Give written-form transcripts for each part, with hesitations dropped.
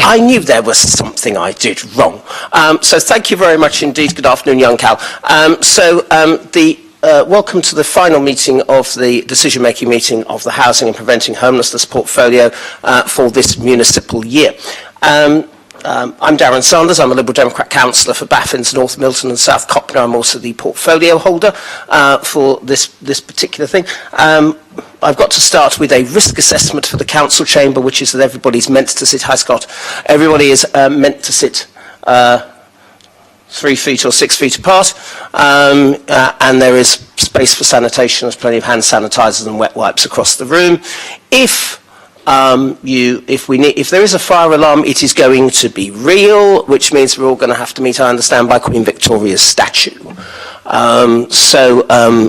I knew there was something I did wrong. So thank you very much indeed. Good afternoon, young Cal. Welcome to the final meeting of the decision-making meeting of the Housing and Preventing Homelessness portfolio for this municipal year. I'm Darren Sanders. I'm a Liberal Democrat councillor for Baffins, North Milton and South Copner. I'm also the portfolio holder for this particular thing. I've got to start with a risk assessment for the council chamber, which is that everybody's meant to sit. Hi, Scott. Everybody is meant to sit 3 feet or 6 feet apart, and there is space for sanitation. There's plenty of hand sanitizers and wet wipes across the room. If there is a fire alarm, it is going to be real, which means we're all going to have to meet, I understand, by Queen Victoria's statue. I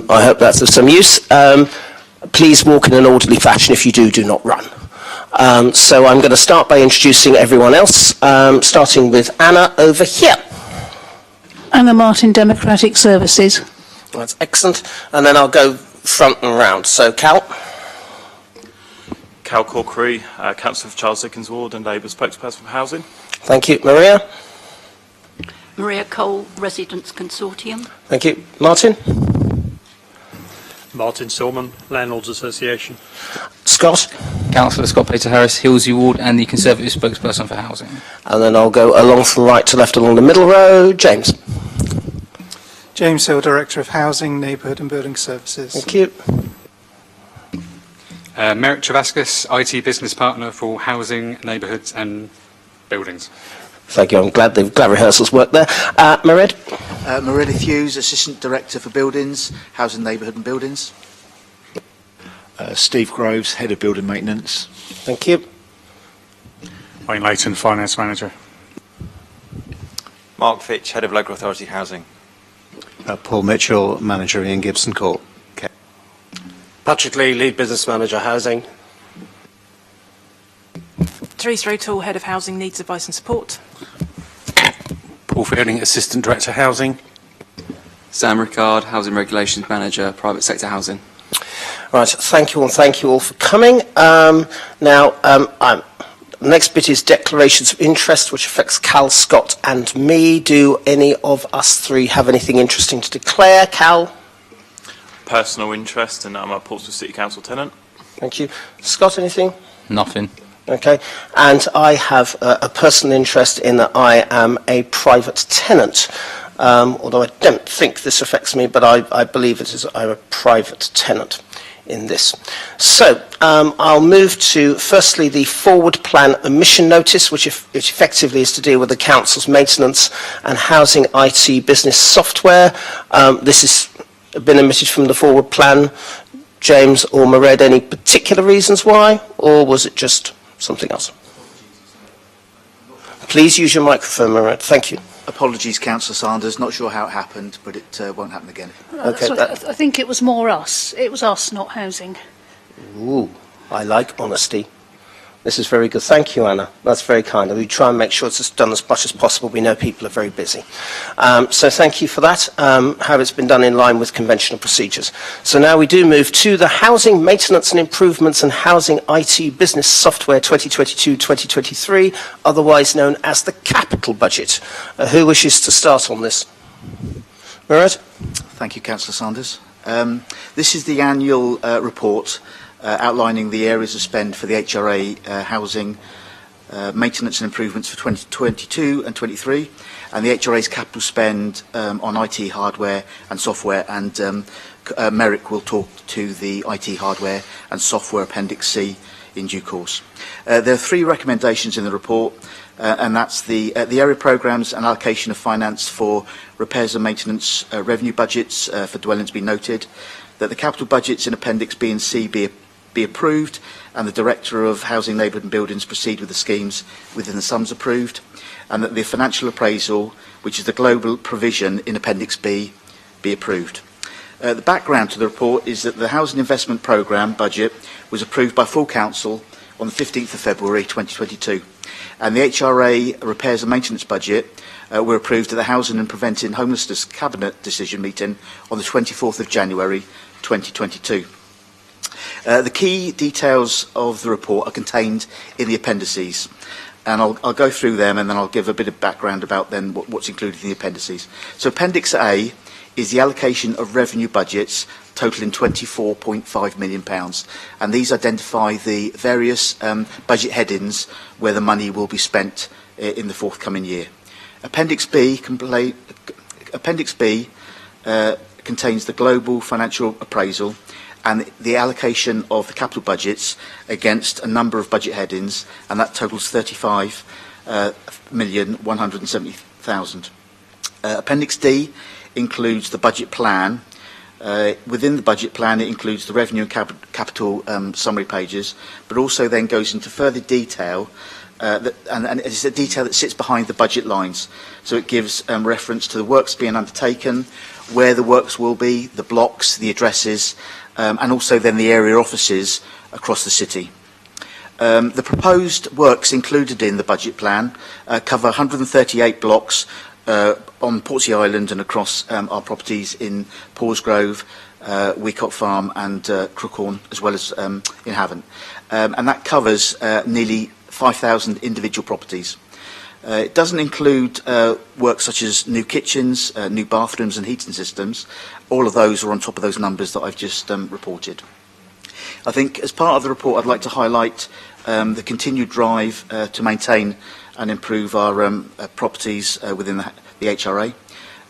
hope that's of some use. Please walk in an orderly fashion. If you do not run. So I'm going to start by introducing everyone else, starting with Anna over here. Anna Martin, Democratic Services. That's excellent. And then I'll go front and round. So Cal. Cal Corkery, Councillor for Charles Dickens Ward and Labour spokesperson for Housing. Thank you. Maria. Maria Cole, Residents Consortium. Thank you. Martin. Martin Silman, Landlords Association. Scott. Councillor Scott Peter Harris, Hillsview Ward and the Conservative spokesperson for Housing. And then I'll go along from right to left along the middle row. James. James Hill, Director of Housing, Neighbourhood and Building Services. Thank you. Merrick Travascus, IT Business Partner for Housing, Neighbourhoods and Buildings. Thank you. I'm glad rehearsals worked there. Mered. Meredith Hughes, Assistant Director for Buildings, Housing, Neighbourhood and Buildings. Steve Groves, Head of Building Maintenance. Thank you. Wayne Layton, Finance Manager. Mark Fitch, Head of Local Authority Housing. Paul Mitchell, Manager Ian Gibson Court. Okay. Patrick Lee, Lead Business Manager Housing. Therese Rotal, Head of Housing Needs Advice and Support. Paul Fielding, Assistant Director Housing. Sam Rickard, Housing Regulations Manager, Private Sector Housing. Right, thank you all for coming. Next bit is declarations of interest, which affects Cal, Scott and me. Do any of us three have anything interesting to declare? Cal? Personal interest, and I'm a Portsmouth City Council tenant. Thank you. Scott, anything? Nothing. Okay. And I have a personal interest in that I am a private tenant. Although I don't think this affects me, but I believe I'm a private tenant in this. So I'll move to firstly the forward plan emission notice, which effectively is to deal with the council's maintenance and housing IT business software. This has been omitted from the forward plan. James or Mered, any particular reasons why, or was it just something else? Please use your microphone, Mered. Thank you. Apologies, Councillor Sanders. Not sure how it happened, but it won't happen again. Okay. I think it was more us. It was us, not housing. Ooh, I like honesty. This is very good. Thank you, Anna. That's very kind. We try and make sure it's done as much as possible. We know people are very busy. So thank you for that, how it's been done in line with conventional procedures. So now we do move to the Housing Maintenance and Improvements and Housing IT Business Software 2022-2023, otherwise known as the capital budget. Who wishes to start on this? Mered? Thank you, Councillor Sanders. This is the annual report outlining the areas of spend for the HRA housing maintenance and improvements for 2022 and 23, and the HRA's capital spend on IT hardware and software, and Merrick will talk to the IT hardware and software Appendix C in due course. There are 3 recommendations in the report, and that's the area programmes and allocation of finance for repairs and maintenance revenue budgets for dwellings be noted, that the capital budgets in Appendix B and C be approved, and the Director of Housing, Neighbourhood and Buildings proceed with the schemes within the sums approved, and that the financial appraisal, which is the global provision in Appendix B, be approved. The background to the report is that the Housing Investment Programme budget was approved by full council on the 15th of February 2022, and the HRA repairs and maintenance budget were approved at the Housing and Preventing Homelessness Cabinet decision meeting on the 24th of January 2022. The key details of the report are contained in the appendices. and I'll go through them, and then I'll give a bit of background about then what's included in the appendices. So Appendix A is the allocation of revenue budgets totaling £24.5 million, and these identify the various budget headings where the money will be spent in the forthcoming year. Appendix B contains the global financial appraisal and the allocation of the capital budgets against a number of budget headings, and that totals £35,170,000. Appendix D includes the budget plan. Within the budget plan, it includes the revenue and capital summary pages, but also then goes into further detail, and it's a detail that sits behind the budget lines. So it gives reference to the works being undertaken, where the works will be, the blocks, the addresses, and also then the area offices across the city. The proposed works included in the budget plan cover 138 blocks on Portsea Island and across our properties in Paulsgrove, Weacott Farm and Crookhorn, as well as in Havant. And that covers nearly 5,000 individual properties. It doesn't include work such as new kitchens, new bathrooms and heating systems. All of those are on top of those numbers that I've just reported. I think as part of the report, I'd like to highlight the continued drive to maintain and improve our properties within the HRA,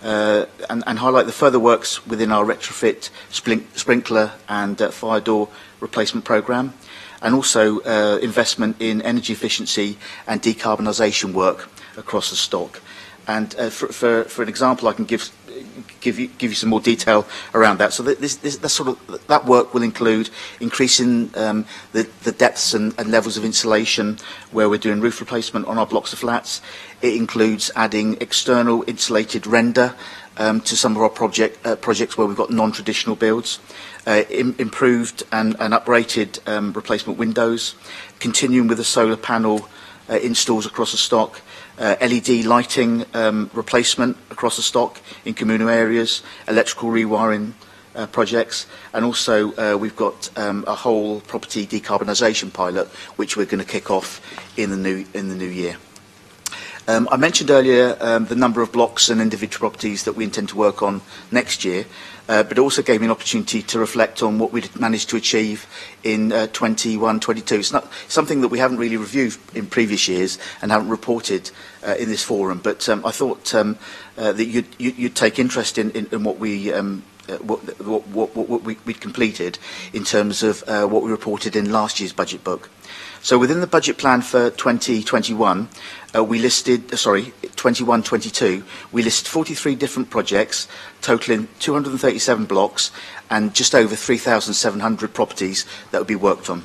and highlight the further works within our retrofit sprinkler and fire door replacement programme, and also investment in energy efficiency and decarbonisation work across the stock. And for an example, I can give you some more detail around that. So that work will include increasing the depths and levels of insulation where we're doing roof replacement on our blocks of flats. It includes adding external insulated render to some of our projects where we've got non-traditional builds. Improved and uprated replacement windows, continuing with the solar panel installs across the stock, LED lighting replacement across the stock in communal areas, electrical rewiring projects, and also we've got a whole property decarbonisation pilot which we're going to kick off in the new year. I mentioned earlier the number of blocks and individual properties that we intend to work on next year, but it also gave me an opportunity to reflect on what we'd managed to achieve in 21-22. It's not something that we haven't really reviewed in previous years and haven't reported in this forum, but I thought that you'd take interest in what we what we'd completed in terms of what we reported in last year's budget book. So within the budget plan for 2021, we listed, 21-22, we listed 43 different projects, totaling 237 blocks and just over 3,700 properties that would be worked on.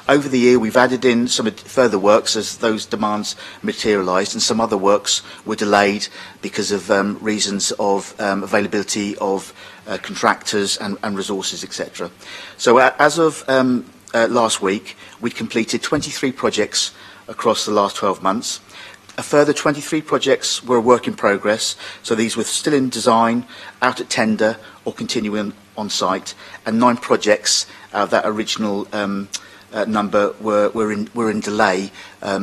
Over the year, we've added in some further works as those demands materialised, and some other works were delayed because of reasons of availability of contractors and resources, etc. So as of last week, we completed 23 projects across the last 12 months. A further 23 projects were a work in progress, so these were still in design, out at tender or continuing on site, and 9 projects out of that original number were in delay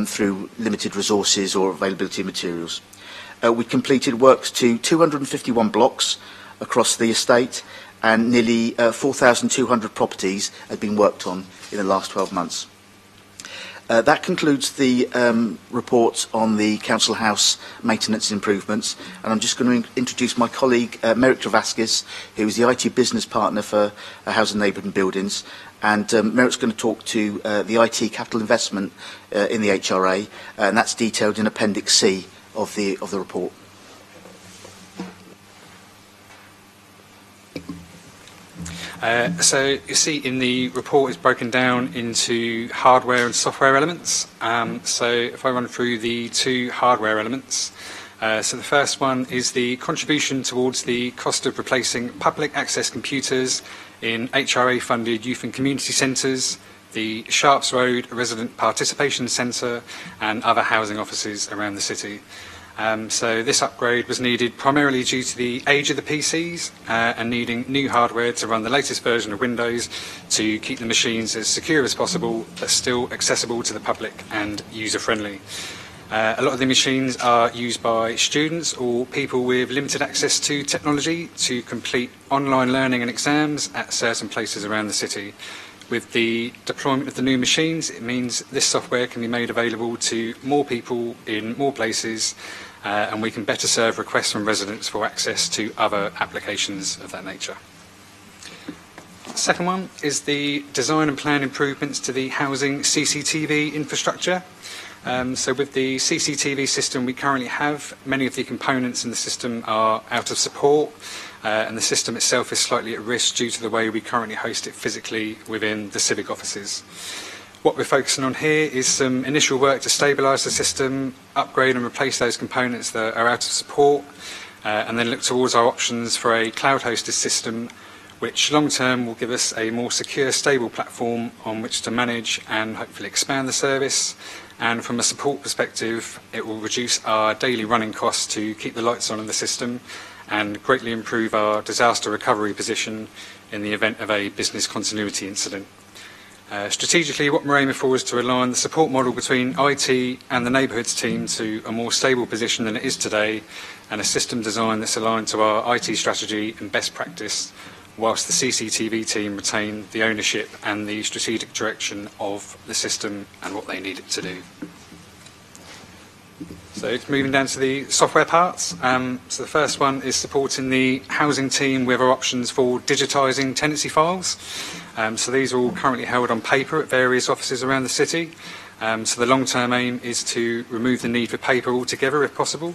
through limited resources or availability of materials. We completed works to 251 blocks across the estate, and nearly 4,200 properties had been worked on in the last 12 months. That concludes the report on the Council House maintenance improvements, and I'm just going to introduce my colleague Merrick Travaskis, who is the IT business partner for Housing, Neighbourhood and Buildings, and Merrick's going to talk to the IT capital investment in the HRA, and that's detailed in Appendix C of the report. So you see in the report is broken down into hardware and software elements. So if I run through the 2 hardware elements, so the first one is the contribution towards the cost of replacing public access computers in HRA funded youth and community centres, the Sharps Road Resident Participation Centre and other housing offices around the city. So this upgrade was needed primarily due to the age of the PCs and needing new hardware to run the latest version of Windows to keep the machines as secure as possible but still accessible to the public and user-friendly. A lot of the machines are used by students or people with limited access to technology to complete online learning and exams at certain places around the city. With the deployment of the new machines, it means this software can be made available to more people in more places, and we can better serve requests from residents for access to other applications of that nature. The second one is the design and plan improvements to the housing CCTV infrastructure. So with the CCTV system we currently have, many of the components in the system are out of support, and the system itself is slightly at risk due to the way we currently host it physically within the civic offices. What we're focusing on here is some initial work to stabilise the system, upgrade and replace those components that are out of support, and then look towards our options for a cloud-hosted system which long-term will give us a more secure, stable platform on which to manage and hopefully expand the service. And from a support perspective, it will reduce our daily running costs to keep the lights on in the system and greatly improve our disaster recovery position in the event of a business continuity incident. Strategically, what we're aiming for is to align the support model between IT and the neighbourhoods team to a more stable position than it is today, and a system design that's aligned to our IT strategy and best practice, whilst the CCTV team retain the ownership and the strategic direction of the system and what they need it to do. So moving down to the software parts. So the first one is supporting the housing team with our options for digitising tenancy files. So these are all currently held on paper at various offices around the city. So the long-term aim is to remove the need for paper altogether if possible,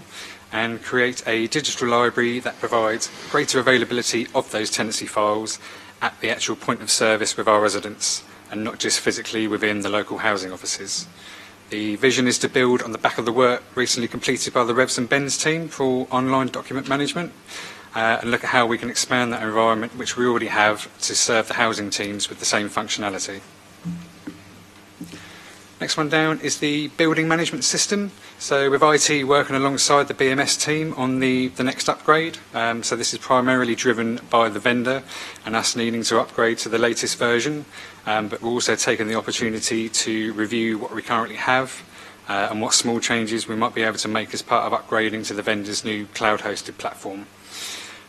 and create a digital library that provides greater availability of those tenancy files at the actual point of service with our residents, and not just physically within the local housing offices. The vision is to build on the back of the work recently completed by the Revs and Bens team for online document management, and look at how we can expand that environment which we already have to serve the housing teams with the same functionality. Next one down is the building management system. So with IT working alongside the BMS team on the next upgrade. So this is primarily driven by the vendor and us needing to upgrade to the latest version. But we're also taking the opportunity to review what we currently have and what small changes we might be able to make as part of upgrading to the vendor's new cloud-hosted platform.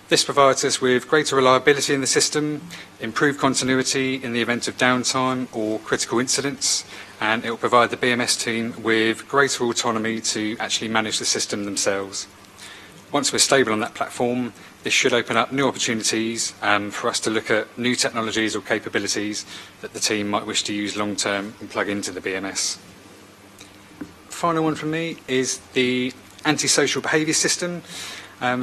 This provides us with greater reliability in the system, improved continuity in the event of downtime or critical incidents, and it will provide the BMS team with greater autonomy to actually manage the system themselves. Once we're stable on that platform, this should open up new opportunities for us to look at new technologies or capabilities that the team might wish to use long term and plug into the BMS. Final one from me is the antisocial behaviour system.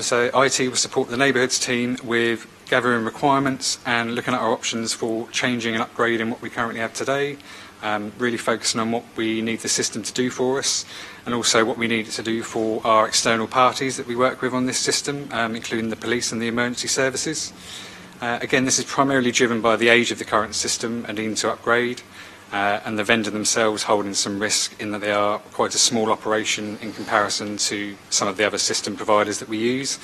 So IT will support the neighbourhoods team with gathering requirements and looking at our options for changing and upgrading what we currently have today, really focusing on what we need the system to do for us, and also what we need it to do for our external parties that we work with on this system, including the police and the emergency services. Again, this is primarily driven by the age of the current system and needing to upgrade, and the vendor themselves holding some risk in that they are quite a small operation in comparison to some of the other system providers that we use.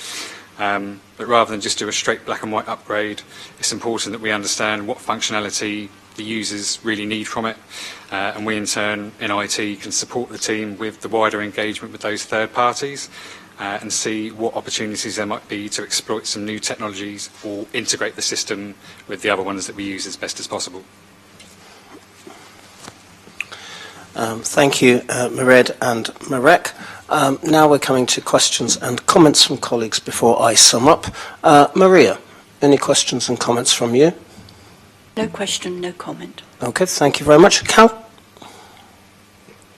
But rather than just do a straight black and white upgrade, it's important that we understand what functionality the users really need from it, and we in turn in IT can support the team with the wider engagement with those third parties and see what opportunities there might be to exploit some new technologies or integrate the system with the other ones that we use as best as possible. Thank you, Mered and Marek. Now we're coming to questions and comments from colleagues before I sum up. Maria, any questions and comments from you? No question, no comment. Okay, thank you very much. Cal?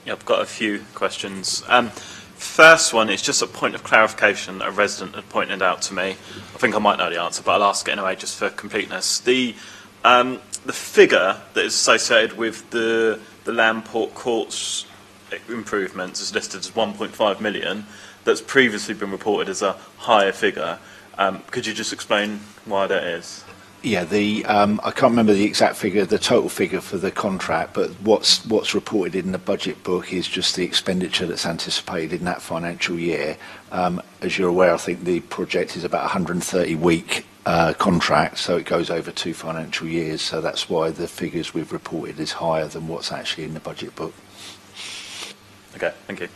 Yeah, I've got a few questions. First one is just a point of clarification that a resident had pointed out to me. I think I might know the answer, but I'll ask it anyway just for completeness. The figure that is associated with the Landport Courts improvements is listed as 1.5 million. That's previously been reported as a higher figure. Could you just explain why that is? Yeah, I can't remember the exact figure, the total figure for the contract, but what's reported in the budget book is just the expenditure that's anticipated in that financial year. As you're aware, I think the project is about 130-week contract, so it goes over 2 financial years. So that's why the figures we've reported is higher than what's actually in the budget book. Okay, thank you.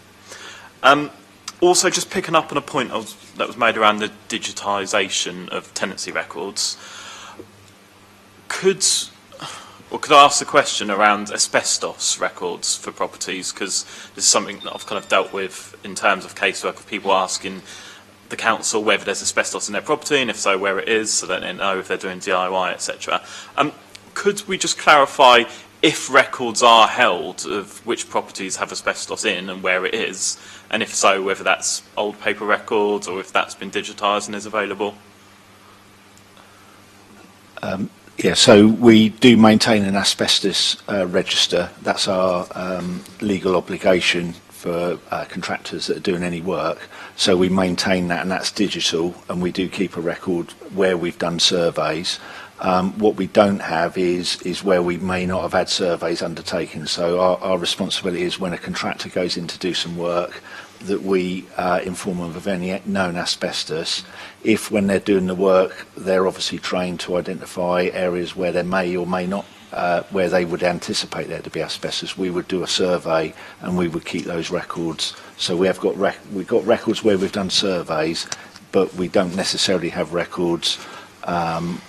Also, just picking up on a point that was made around the digitisation of tenancy records, could I ask the question around asbestos records for properties? Because this is something that I've kind of dealt with in terms of casework of people asking the council whether there's asbestos in their property, and if so, where it is, so that they know if they're doing DIY, etc. Could we just clarify if records are held of which properties have asbestos in and where it is, and if so, whether that's old paper records or if that's been digitised and is available? Yeah, so we do maintain an asbestos register. That's our legal obligation for contractors that are doing any work. So we maintain that, and that's digital, and we do keep a record where we've done surveys. What we don't have is where we may not have had surveys undertaken. So our responsibility is when a contractor goes in to do some work, that we inform them of any known asbestos. If when they're doing the work, they're obviously trained to identify areas where there may or may not, where they would anticipate there to be asbestos, we would do a survey and we would keep those records. So we've got records where we've done surveys, but we don't necessarily have records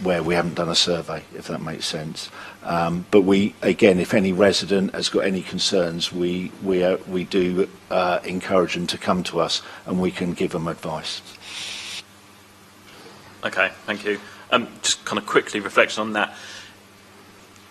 where we haven't done a survey, if that makes sense. But we, again, if any resident has got any concerns, we do encourage them to come to us, and we can give them advice. Okay, thank you. Just kind of quickly reflection on that.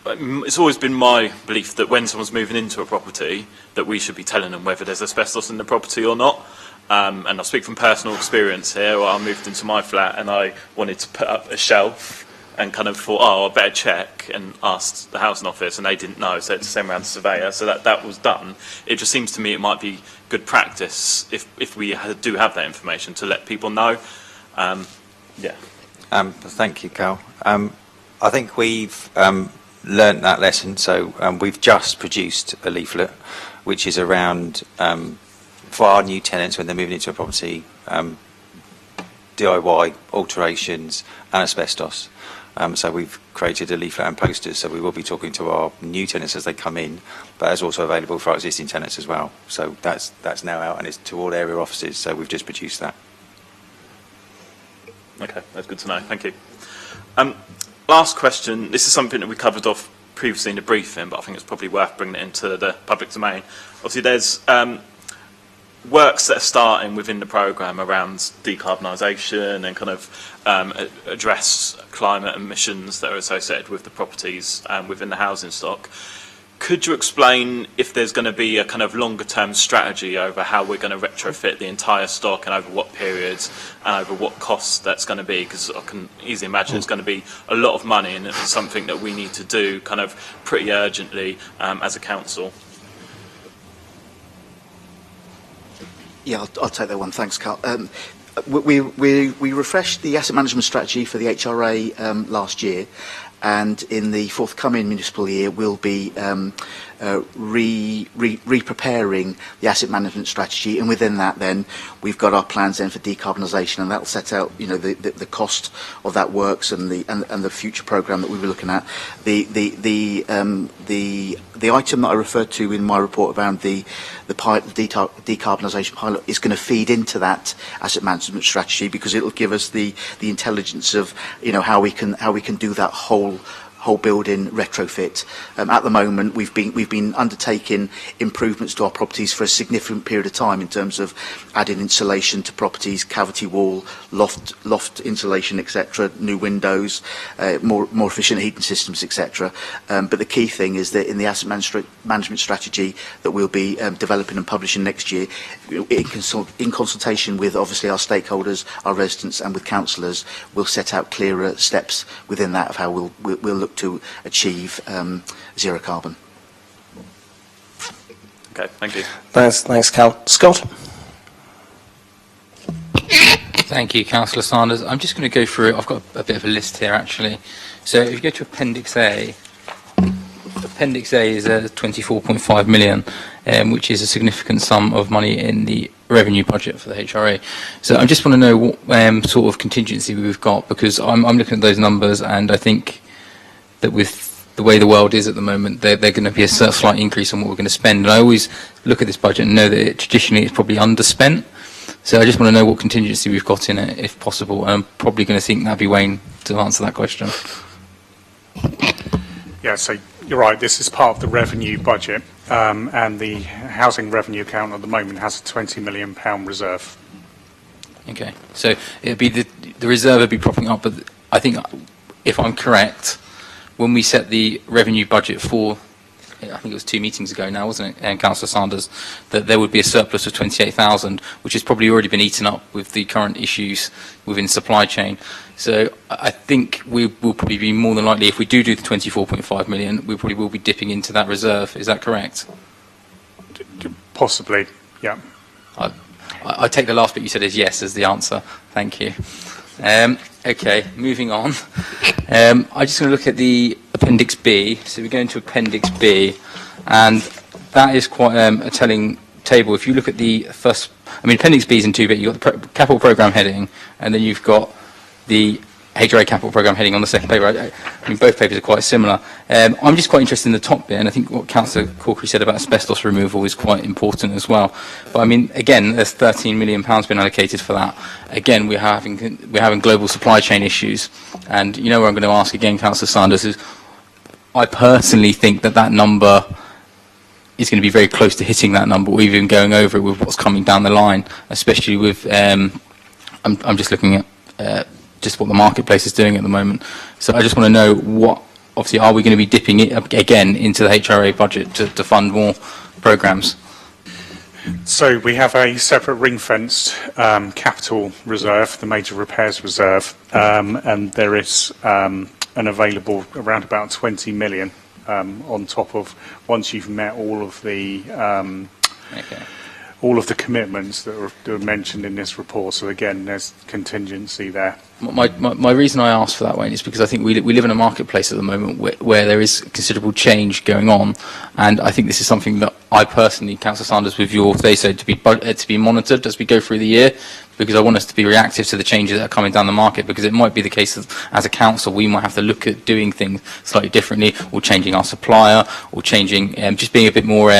It's always been my belief that when someone's moving into a property, that we should be telling them whether there's asbestos in the property or not. And I'll speak from personal experience here. I moved into my flat and I wanted to put up a shelf and kind of thought, oh, I better check, and asked the housing office, and they didn't know, so I had to send around the surveyor. So that was done. It just seems to me it might be good practice if we do have that information to let people know. Yeah. Thank you, Carl. I think we've learnt that lesson. So we've just produced a leaflet, which is around for our new tenants when they're moving into a property, DIY, alterations, and asbestos. So we've created a leaflet and posters, so we will be talking to our new tenants as they come in, but it's also available for our existing tenants as well. So that's now out, and it's to all area offices, so we've just produced that. Okay, that's good to know, thank you. Last question, this is something that we covered off previously in the briefing, but I think it's probably worth bringing it into the public domain. Obviously there's works that are starting within the programme around decarbonisation and kind of address climate emissions that are associated with the properties within the housing stock. Could you explain if there's going to be a kind of longer term strategy over how we're going to retrofit the entire stock and over what periods and over what costs that's going to be? Because I can easily imagine it's going to be a lot of money, and it's something that we need to do kind of pretty urgently as a council. Yeah, I'll take that one. Thanks, Carl. We refreshed the asset management strategy for the HRA last year, and in the forthcoming municipal year we'll be re-preparing the asset management strategy, and within that then we've got our plans then for decarbonisation, and that'll set out, you know, the cost of that works and the future programme that we were looking at. The item that I referred to in my report around the decarbonisation pilot is going to feed into that asset management strategy, because it will give us the intelligence of, you know, how we can do that whole building retrofit. At the moment, we've been undertaking improvements to our properties for a significant period of time in terms of adding insulation to properties, cavity wall, loft insulation, etc., new windows, more efficient heating systems, etc. But the key thing is that in the asset management strategy that we'll be developing and publishing next year, in consultation with obviously our stakeholders, our residents, and with councillors, we'll set out clearer steps within that of how we'll look to achieve zero carbon. Okay, thank you. Thanks, Cal. Scott? Thank you, Councillor Sanders. I'm just going to go through it. I've got a bit of a list here, actually. So if you go to Appendix A, Appendix A is 24.5 million, which is a significant sum of money in the revenue budget for the HRA. So I just want to know what sort of contingency we've got, because I'm looking at those numbers, and I think that with the way the world is at the moment, they're going to be a slight increase on what we're going to spend. And I always look at this budget and know that traditionally it's probably underspent. So I just want to know what contingency we've got in it, if possible. And I'm probably going to think that'd be Wayne to answer that question. Yeah, so you're right, this is part of the revenue budget, and the housing revenue account at the moment has a £20 million reserve. Okay, so it'd be the reserve would be propping up, but I think, if I'm correct, when we set the revenue budget for, I think it was 2 meetings ago now, wasn't it, Councillor Sanders, that there would be a surplus of 28,000, which has probably already been eaten up with the current issues within supply chain. So I think we will probably be more than likely, if we do the 24.5 million, we probably will be dipping into that reserve. Is that correct? Possibly, yeah. I take the last bit you said as yes as the answer. Thank you. Okay, moving on. I'm just going to look at the Appendix B. So we go into Appendix B, and that is quite a telling table. If you look at the first, Appendix B is in 2 bits. You've got the capital programme heading, and then you've got the HRA capital programme heading on the second paper. Both papers are quite similar. I'm just quite interested in the top bit, and I think what Councillor Corkery said about asbestos removal is quite important as well. But again, there's £13 million been allocated for that. Again, we're having global supply chain issues, and you know where I'm going to ask again, Councillor Sanders, is I personally think that number is going to be very close to hitting that number, or even going over it with what's coming down the line, especially with I'm just looking at just what the marketplace is doing at the moment. So I just want to know obviously, are we going to be dipping it up again into the HRA budget to fund more programmes? So we have a separate ring-fenced capital reserve, the major repairs reserve, and there is an available around about 20 million on top of, once you've met all of the all of the commitments that are mentioned in this report. So again, there's contingency there. My reason I asked for that, Wayne, is because I think we live in a marketplace at the moment where there is considerable change going on, and I think this is something that I personally, Councillor Sanders, with your say to be monitored as we go through the year, because I want us to be reactive to the changes that are coming down the market, because it might be the case that as a council we might have to look at doing things slightly differently, or changing our supplier, or changing, just being a bit more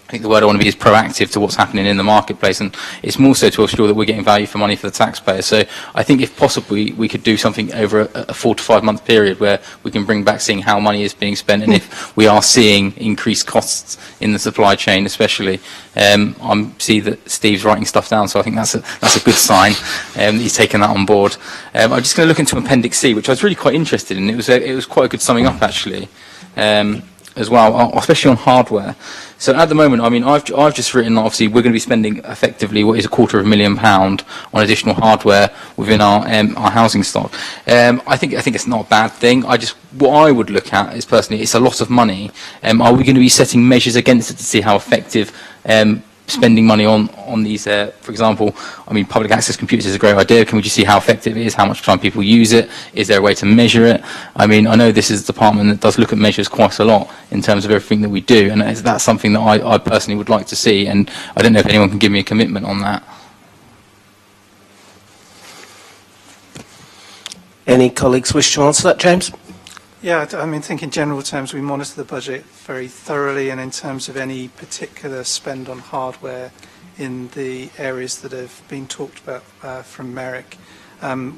I think the word I want to be is proactive to what's happening in the marketplace, and it's more so to ensure that we're getting value for money for the taxpayer. So I think if possible we could do something over a 4 to 5 month period where we can bring back seeing how money is being spent, and if we are seeing increased costs in the supply chain especially. I see that Steve's writing stuff down, so I think that's a good sign that he's taken that on board. I'm just going to look into Appendix C, which I was really quite interested in. It was quite a good summing up actually, as well, especially on hardware. So at the moment, I've just written, obviously, we're going to be spending effectively what is £250,000 on additional hardware within our housing stock. I think it's not a bad thing. What I would look at is, personally, it's a lot of money. Are we going to be setting measures against it to see how effective spending money on these, for example, public access computers is a great idea. Can we just see how effective it is, how much time people use it? Is there a way to measure it? I know this is a department that does look at measures quite a lot in terms of everything that we do, and that's something that I personally would like to see, and I don't know if anyone can give me a commitment on that. Any colleagues wish to answer that, James? Yeah, I think in general terms we monitor the budget very thoroughly, and in terms of any particular spend on hardware in the areas that have been talked about from Merrick,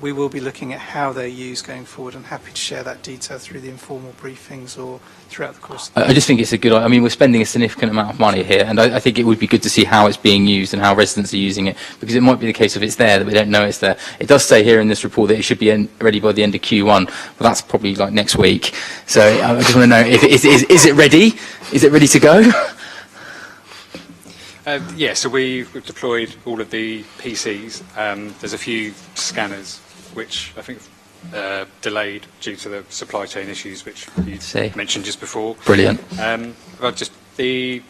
we will be looking at how they're used going forward, and happy to share that detail through the informal briefings or throughout the course of the I just think it's a good, we're spending a significant amount of money here, and I think it would be good to see how it's being used and how residents are using it, because it might be the case of it's there that we don't know it's there. It does say here in this report that it should be ready by the end of Q1, but that's probably like next week. So I just want to know, is it ready? Is it ready to go? So we've deployed all of the PCs. There's a few scanners which I think delayed due to the supply chain issues which you mentioned just before. Brilliant. So the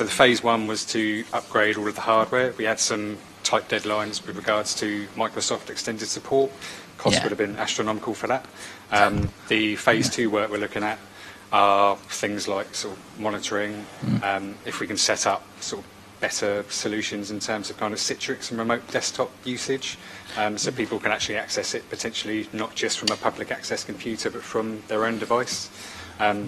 phase 1 was to upgrade all of the hardware. We had some type deadlines with regards to Microsoft extended support. Costs would have been astronomical for that. The phase 2 work we're looking at are things like sort of monitoring, if we can set up sort of better solutions in terms of kind of Citrix and remote desktop usage, so people can actually access it potentially not just from a public access computer but from their own device.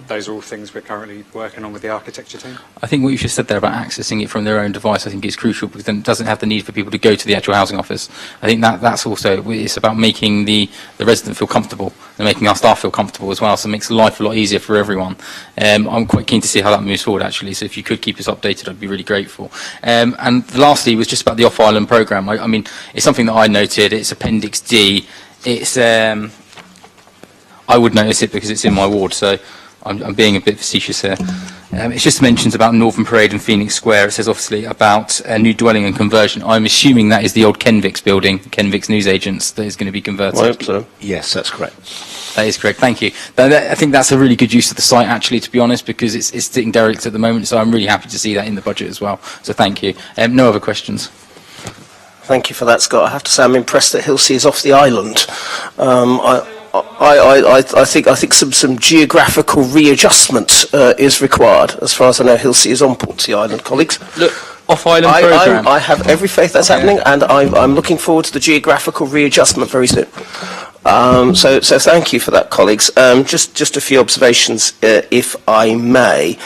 Those are all things we're currently working on with the architecture team. I think what you just said there about accessing it from their own device, I think is crucial, because then it doesn't have the need for people to go to the actual housing office. I think that's also, it's about making the resident feel comfortable and making our staff feel comfortable as well, so it makes life a lot easier for everyone. I'm quite keen to see how that moves forward, actually, so if you could keep us updated, I'd be really grateful. And lastly was just about the off-island programme. I mean, it's something that I noted, it's Appendix D. It's, I would notice it because it's in my ward, so I'm being a bit facetious here. It's just mentions about Northern Parade and Phoenix Square. It says obviously about a new dwelling and conversion. I'm assuming that is the old Kenvix building, Kenvix newsagents, that is going to be converted. I hope so. Yes, that's correct. That is correct, thank you. I think that's a really good use of the site, actually, to be honest, because it's sitting derelict at the moment, so I'm really happy to see that in the budget as well. So thank you. No other questions. Thank you for that, Scott. I have to say I'm impressed that Hilsea is off the island. I think some geographical readjustment is required. As far as I know, Hilsea is on Portsea Island, colleagues. Look, off-island programme. I have every faith that's happening, and I'm looking forward to the geographical readjustment very soon. So thank you for that, colleagues. Just a few observations, if I may.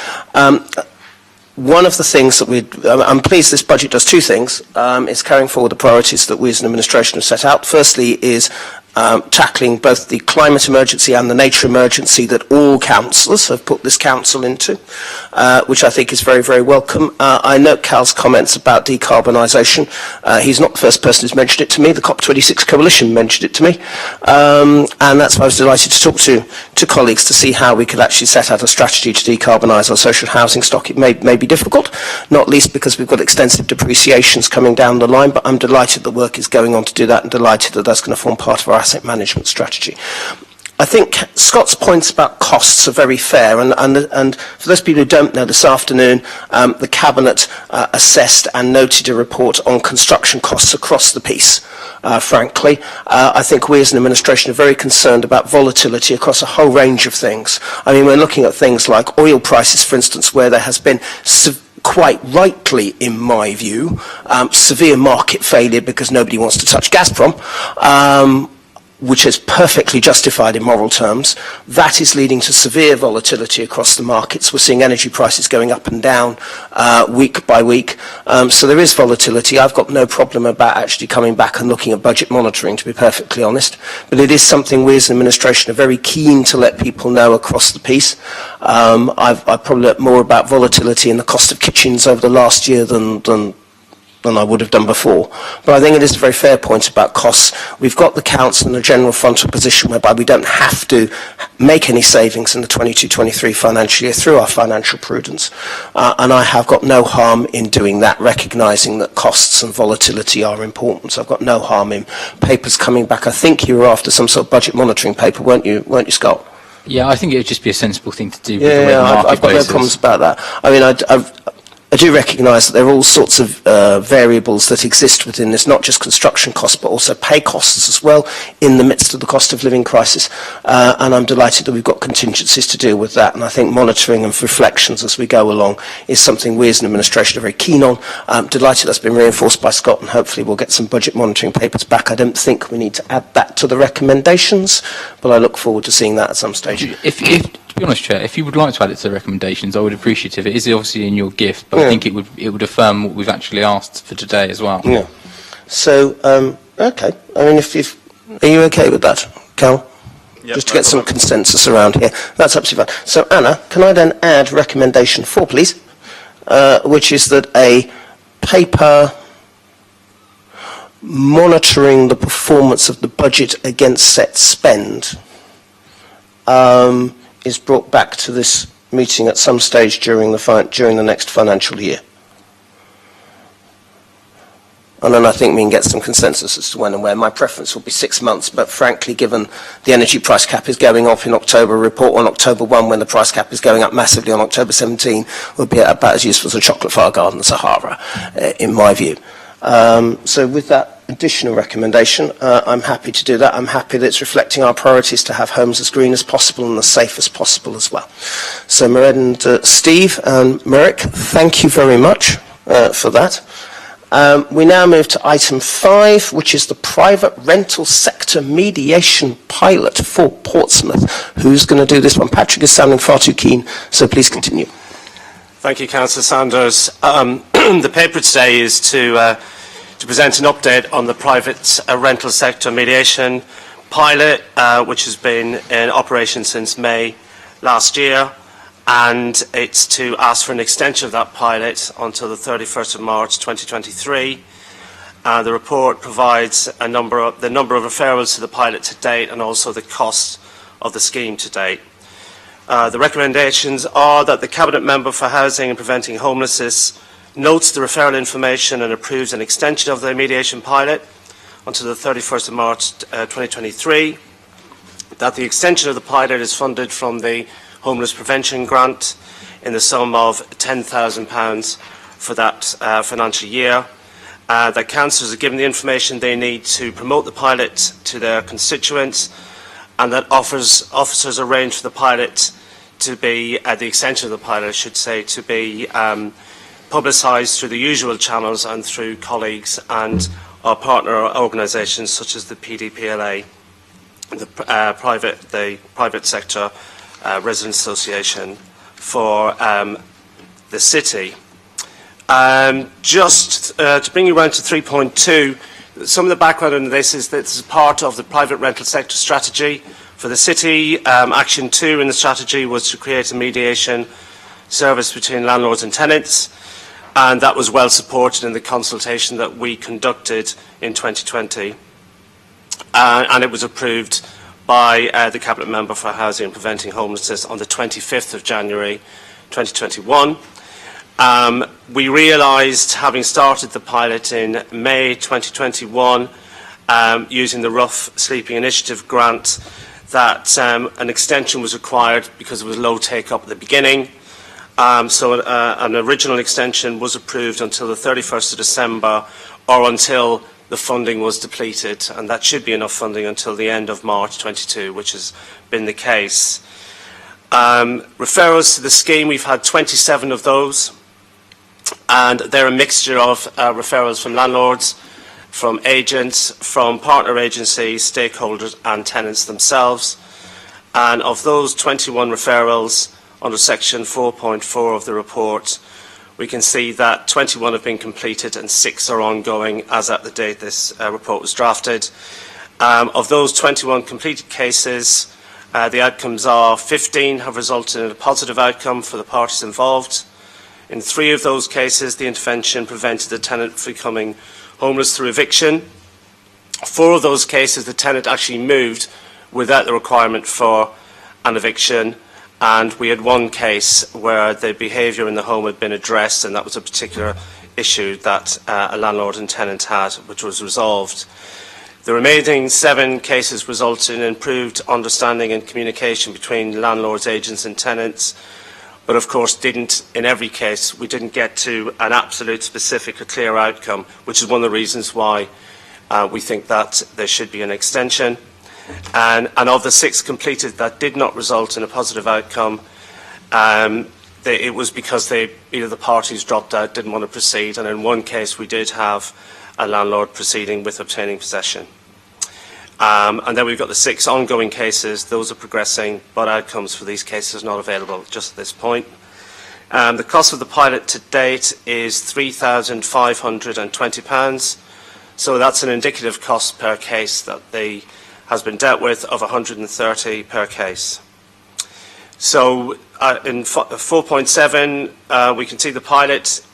One of the things that I'm pleased this budget does two things. It's carrying forward the priorities that we as an administration have set out. Firstly is tackling both the climate emergency and the nature emergency that all councillors have put this council into, which I think is very, very welcome. I note Cal's comments about decarbonisation. He's not the first person who's mentioned it to me. The COP26 Coalition mentioned it to me. And that's why I was delighted to talk to colleagues to see how we could actually set out a strategy to decarbonise our social housing stock. It may be difficult, not least because we've got extensive depreciations coming down the line, but I'm delighted the work is going on to do that, and delighted that that's going to form part of our asset management strategy. I think Scott's points about costs are very fair, and for those people who don't know, this afternoon the Cabinet assessed and noted a report on construction costs across the piece. Frankly, I think we as an administration are very concerned about volatility across a whole range of things. I mean, we're looking at things like oil prices, for instance, where there has been quite rightly, in my view, severe market failure because nobody wants to touch Gazprom, which is perfectly justified in moral terms. That is leading to severe volatility across the markets. We're seeing energy prices going up and down week by week. So there is volatility. I've got no problem about actually coming back and looking at budget monitoring, to be perfectly honest. But it is something we as an administration are very keen to let people know across the piece. I've probably learnt more about volatility in the cost of kitchens over the last year than I would have done before. But I think it is a very fair point about costs. We've got the council in a general frontal position whereby we don't have to make any savings in the 22-23 financial year through our financial prudence. And I have got no harm in doing that, recognising that costs and volatility are important. So I've got no harm in papers coming back. I think you were after some sort of budget monitoring paper, weren't you, Scott? Yeah, I think it would just be a sensible thing to do. With the way the I've got no problems about that. I mean, I do recognise that there are all sorts of variables that exist within this, not just construction costs, but also pay costs as well, in the midst of the cost of living crisis. And I'm delighted that we've got contingencies to deal with that. And I think monitoring and reflections as we go along is something we as an administration are very keen on. I'm delighted that's been reinforced by Scott, and hopefully we'll get some budget monitoring papers back. I don't think we need to add that to the recommendations, but I look forward to seeing that at some stage. To be honest, Chair, if you would like to add it to the recommendations, I would appreciate it. It is obviously in your gift, but I think it would affirm what we've actually asked for today as well. Yeah. So, okay. I mean, are you okay with that, Cal? Yep, just to get some consensus around here. That's absolutely fine. So, Anna, can I then add recommendation 4, please, which is that a paper monitoring the performance of the budget against set spend is brought back to this meeting at some stage during the next financial year. And then I think we can get some consensus as to when and where. My preference will be 6 months, but frankly, given the energy price cap is going off in October, a report on October 1 when the price cap is going up massively on October 17 would be about as useful as a chocolate fire garden Sahara, in my view. So with that additional recommendation, I'm happy to do that. I'm happy that it's reflecting our priorities to have homes as green as possible and as safe as possible as well. So Mairead and Steve and Merrick, thank you very much for that. We now move to item 5, which is the private rental sector mediation pilot for Portsmouth. Who's going to do this one? Patrick is sounding far too keen, so please continue. Thank you, Councillor Sanders. The paper today is to present an update on the private rental sector mediation pilot, which has been in operation since May last year, and it's to ask for an extension of that pilot until the 31st of March 2023. The report provides the number of referrals to the pilot to date and also the cost of the scheme to date. The recommendations are that the Cabinet Member for Housing and Preventing Homelessness notes the referral information and approves an extension of the mediation pilot until the 31st of March 2023, that the extension of the pilot is funded from the Homeless Prevention Grant in the sum of £10,000 for that financial year, that councillors are given the information they need to promote the pilot to their constituents, and that officers arrange for the pilot to be, the extension of the pilot, I should say, to be publicised through the usual channels and through colleagues and our partner organisations such as the PDPLA, the private sector residents association for the city. Just to bring you around to 3.2, some of the background on this is that this is part of the private rental sector strategy for the city. Action 2 in the strategy was to create a mediation service between landlords and tenants, and that was well supported in the consultation that we conducted in 2020, and it was approved by the Cabinet Member for Housing and Preventing Homelessness on the 25th of January 2021. We realised, having started the pilot in May 2021, using the Rough Sleeping Initiative grant, that an extension was required because there was low take-up at the beginning. So an original extension was approved until the 31st of December, or until the funding was depleted, and that should be enough funding until the end of March 22, which has been the case. Referrals to the scheme, we've had 27 of those, and they're a mixture of referrals from landlords, from agents, from partner agencies, stakeholders and tenants themselves. And of those 21 referrals under section 4.4 of the report, we can see that 21 have been completed and 6 are ongoing as at the date this report was drafted. Of those 21 completed cases, the outcomes are 15 have resulted in a positive outcome for the parties involved. In 3 of those cases, the intervention prevented the tenant from becoming homeless through eviction. 4 of those cases, the tenant actually moved without the requirement for an eviction, and we had 1 case where the behaviour in the home had been addressed, and that was a particular issue that a landlord and tenant had, which was resolved. The remaining 7 cases resulted in improved understanding and communication between landlords, agents and tenants, but of course in every case, we didn't get to an absolute specific or clear outcome, which is one of the reasons why we think that there should be an extension. And of the 6 completed that did not result in a positive outcome, it was because either the parties dropped out, didn't want to proceed, and in 1 case we did have a landlord proceeding with obtaining possession. And then we've got the 6 ongoing cases. Those are progressing, but outcomes for these cases are not available just at this point. The cost of the pilot to date is £3,520. So that's an indicative cost per case that has been dealt with of £130 per case. So in 4.7, we can see the pilot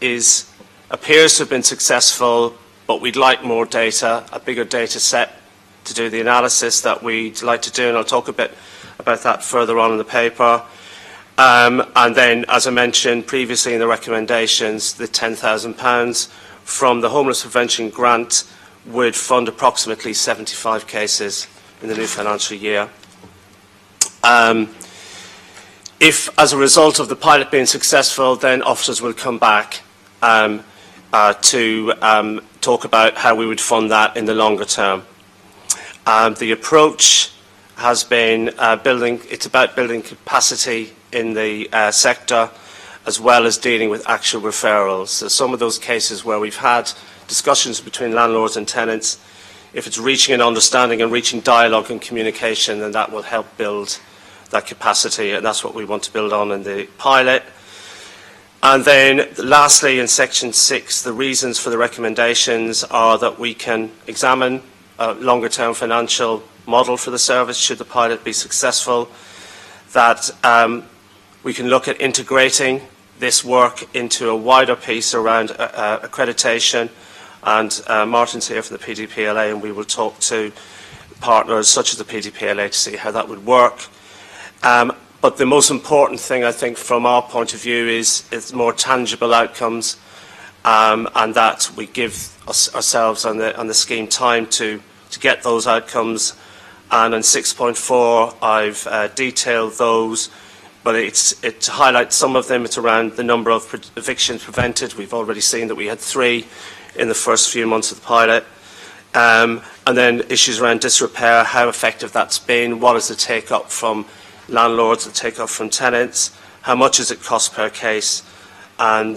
appears to have been successful, but we'd like more data, a bigger data set to do the analysis that we'd like to do, and I'll talk a bit about that further on in the paper. And then, as I mentioned previously in the recommendations, the £10,000 from the Homeless Prevention Grant would fund approximately 75 cases in the new financial year. If, as a result of the pilot being successful, then officers will come back to talk about how we would fund that in the longer term. The approach has been it's about building capacity in the sector, as well as dealing with actual referrals. So some of those cases where we've had discussions between landlords and tenants, if it's reaching an understanding and reaching dialogue and communication, then that will help build that capacity, and that's what we want to build on in the pilot. And then lastly, in section 6, the reasons for the recommendations are that we can examine a longer term financial model for the service should the pilot be successful, that we can look at integrating this work into a wider piece around accreditation, and Martin's here from the PDPLA, and we will talk to partners such as the PDPLA to see how that would work. But the most important thing, I think, from our point of view is more tangible outcomes, and that we give ourselves and the scheme time to get those outcomes. And in 6.4, I've detailed those, but it highlights some of them. It's around the number of evictions prevented. We've already seen that we had 3 in the first few months of the pilot. And then issues around disrepair, how effective that's been, what is the take-up from landlords, the take-up from tenants, how much does it cost per case, and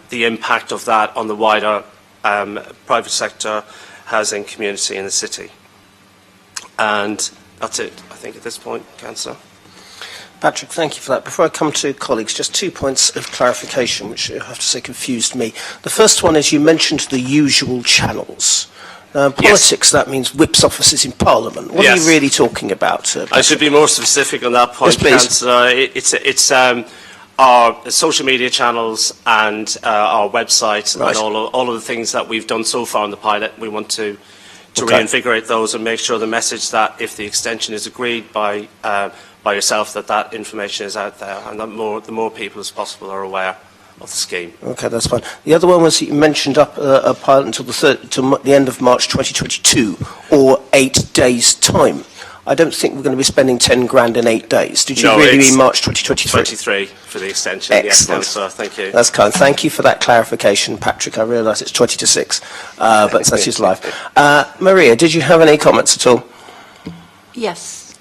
the impact of that on the wider private sector housing community in the city. And that's it, I think, at this point, Councillor. Patrick, thank you for that. Before I come to colleagues, just 2 points of clarification, which I have to say confused me. The first one is you mentioned the usual channels. Politics, yes. That means whips offices in Parliament. What are you really talking about? I should be more specific on that point, yes, Councillor. It's our social media channels and our website, right, and all of the things that we've done so far in the pilot. We want to reinvigorate those and make sure the message that if the extension is agreed by yourself, that information is out there, and that the more people as possible are aware of the scheme. Okay, that's fine. The other one was that you mentioned a pilot until the end of March 2022, or 8 days' time. I don't think we're going to be spending 10 grand in 8 days. Did you really mean March 2023? 23 for the extension. Excellent. Yes, Councillor, thank you. That's kind. Thank you for that clarification, Patrick. I realise it's 20 to 6, but that's his life. Maria, did you have any comments at all? Yes.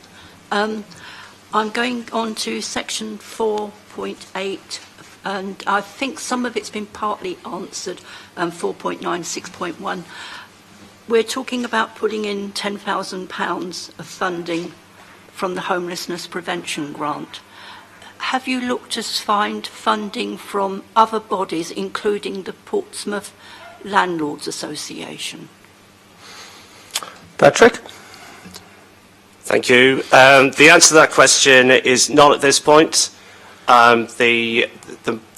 I'm going on to section 4.8, and I think some of it's been partly answered, 4.9, 6.1. We're talking about putting in £10,000 of funding from the Homelessness Prevention Grant. Have you looked to find funding from other bodies, including the Portsmouth Landlords Association? Patrick? Thank you. The answer to that question is not at this point. The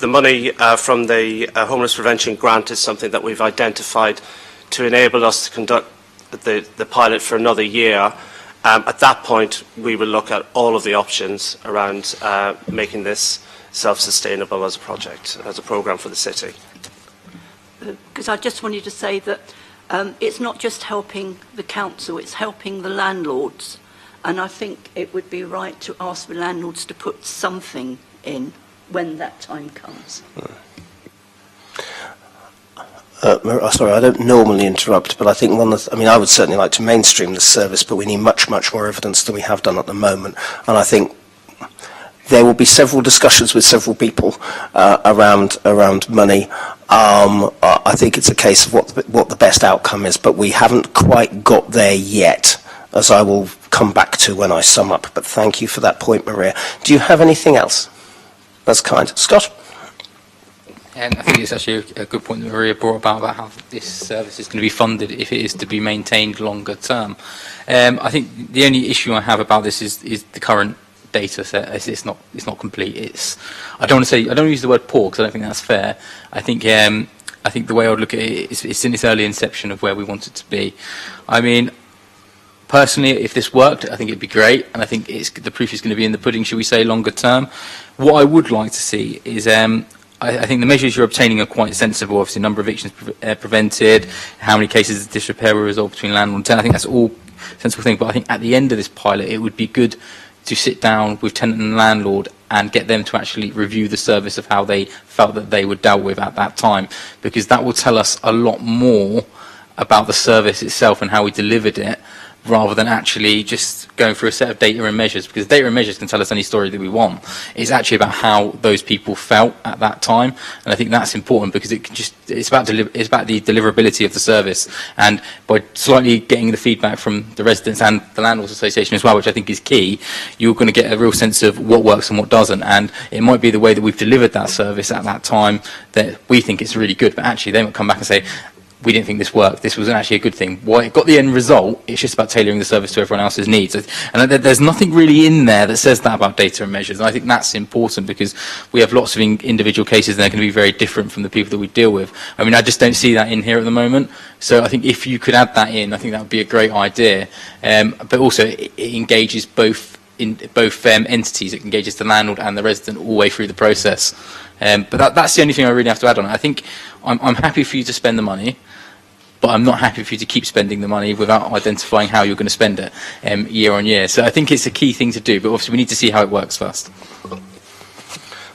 money from the Homeless Prevention Grant is something that we've identified to enable us to conduct the pilot for another year. At that point, we will look at all of the options around making this self-sustainable as a project, as a programme for the city. Because I just wanted to say that it's not just helping the council, it's helping the landlords. And I think it would be right to ask the landlords to put something in when that time comes. Sorry, I don't normally interrupt, but I think I would certainly like to mainstream this service, but we need much, much more evidence than we have done at the moment. And I think there will be several discussions with several people around money. I think it's a case of what the best outcome is, but we haven't quite got there yet, as I will come back to when I sum up. But thank you for that point, Maria. Do you have anything else? That's kind. Scott? And I think it's actually a good point that Maria brought about how this service is going to be funded if it is to be maintained longer term. I think the only issue I have about this is the current data set. It's not complete. I don't use the word poor because I don't think that's fair. I think the way I would look at it is it's in its early inception of where we want it to be. I mean, personally, if this worked, I think it'd be great, and I think the proof is going to be in the pudding, should we say, longer term. What I would like to see is I think the measures you're obtaining are quite sensible. Obviously, number of evictions prevented, how many cases of disrepair were resolved between landlord and tenant. I think that's all sensible things. But I think at the end of this pilot, it would be good to sit down with tenant and landlord and get them to actually review the service of how they felt that they were dealt with at that time, because that will tell us a lot more about the service itself and how we delivered it, rather than actually just going through a set of data and measures, because data and measures can tell us any story that we want. It's actually about how those people felt at that time, and I think that's important, because it's about the deliverability of the service, and by slightly getting the feedback from the residents and the Landlords Association as well, which I think is key, you're going to get a real sense of what works and what doesn't, and it might be the way that we've delivered that service at that time that we think it's really good, but actually they might come back and say, we didn't think this worked, this wasn't actually a good thing. Well, it got the end result, it's just about tailoring the service to everyone else's needs. And there's nothing really in there that says that about data and measures, and I think that's important, because we have lots of individual cases and they're going to be very different from the people that we deal with. I mean, I just don't see that in here at the moment, so I think if you could add that in, I think that would be a great idea. But also, it engages both entities. It engages the landlord and the resident all the way through the process. But that's the only thing I really have to add on it. I think I'm happy for you to spend the money, but I'm not happy for you to keep spending the money without identifying how you're going to spend it year on year. So I think it's a key thing to do, but obviously we need to see how it works first.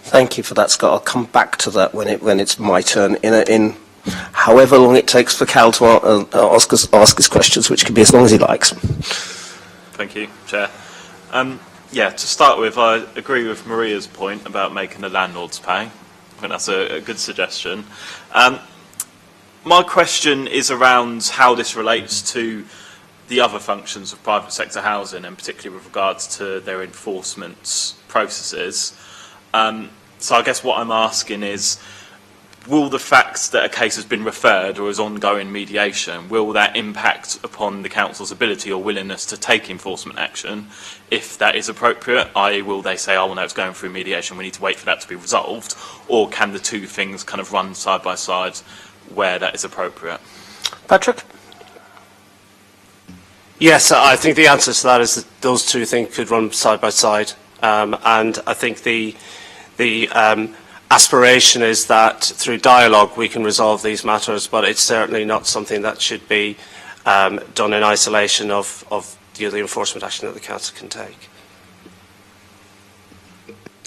Thank you for that, Scott. I'll come back to that when it's my turn in however long it takes for Cal to ask his questions, which can be as long as he likes. Thank you, Chair. Yeah, to start with, I agree with Maria's point about making the landlords pay. I think that's a good suggestion. My question is around how this relates to the other functions of private sector housing, and particularly with regards to their enforcement processes. So I guess what I'm asking is, will the fact that a case has been referred or is ongoing mediation, will that impact upon the council's ability or willingness to take enforcement action if that is appropriate? I.e., will they say, oh, well, no, it's going through mediation, we need to wait for that to be resolved? Or can the two things kind of run side by side where that is appropriate? Patrick? Yes, I think the answer to that is that those two things could run side by side. And I think the aspiration is that through dialogue we can resolve these matters, but it's certainly not something that should be done in isolation of the enforcement action that the council can take.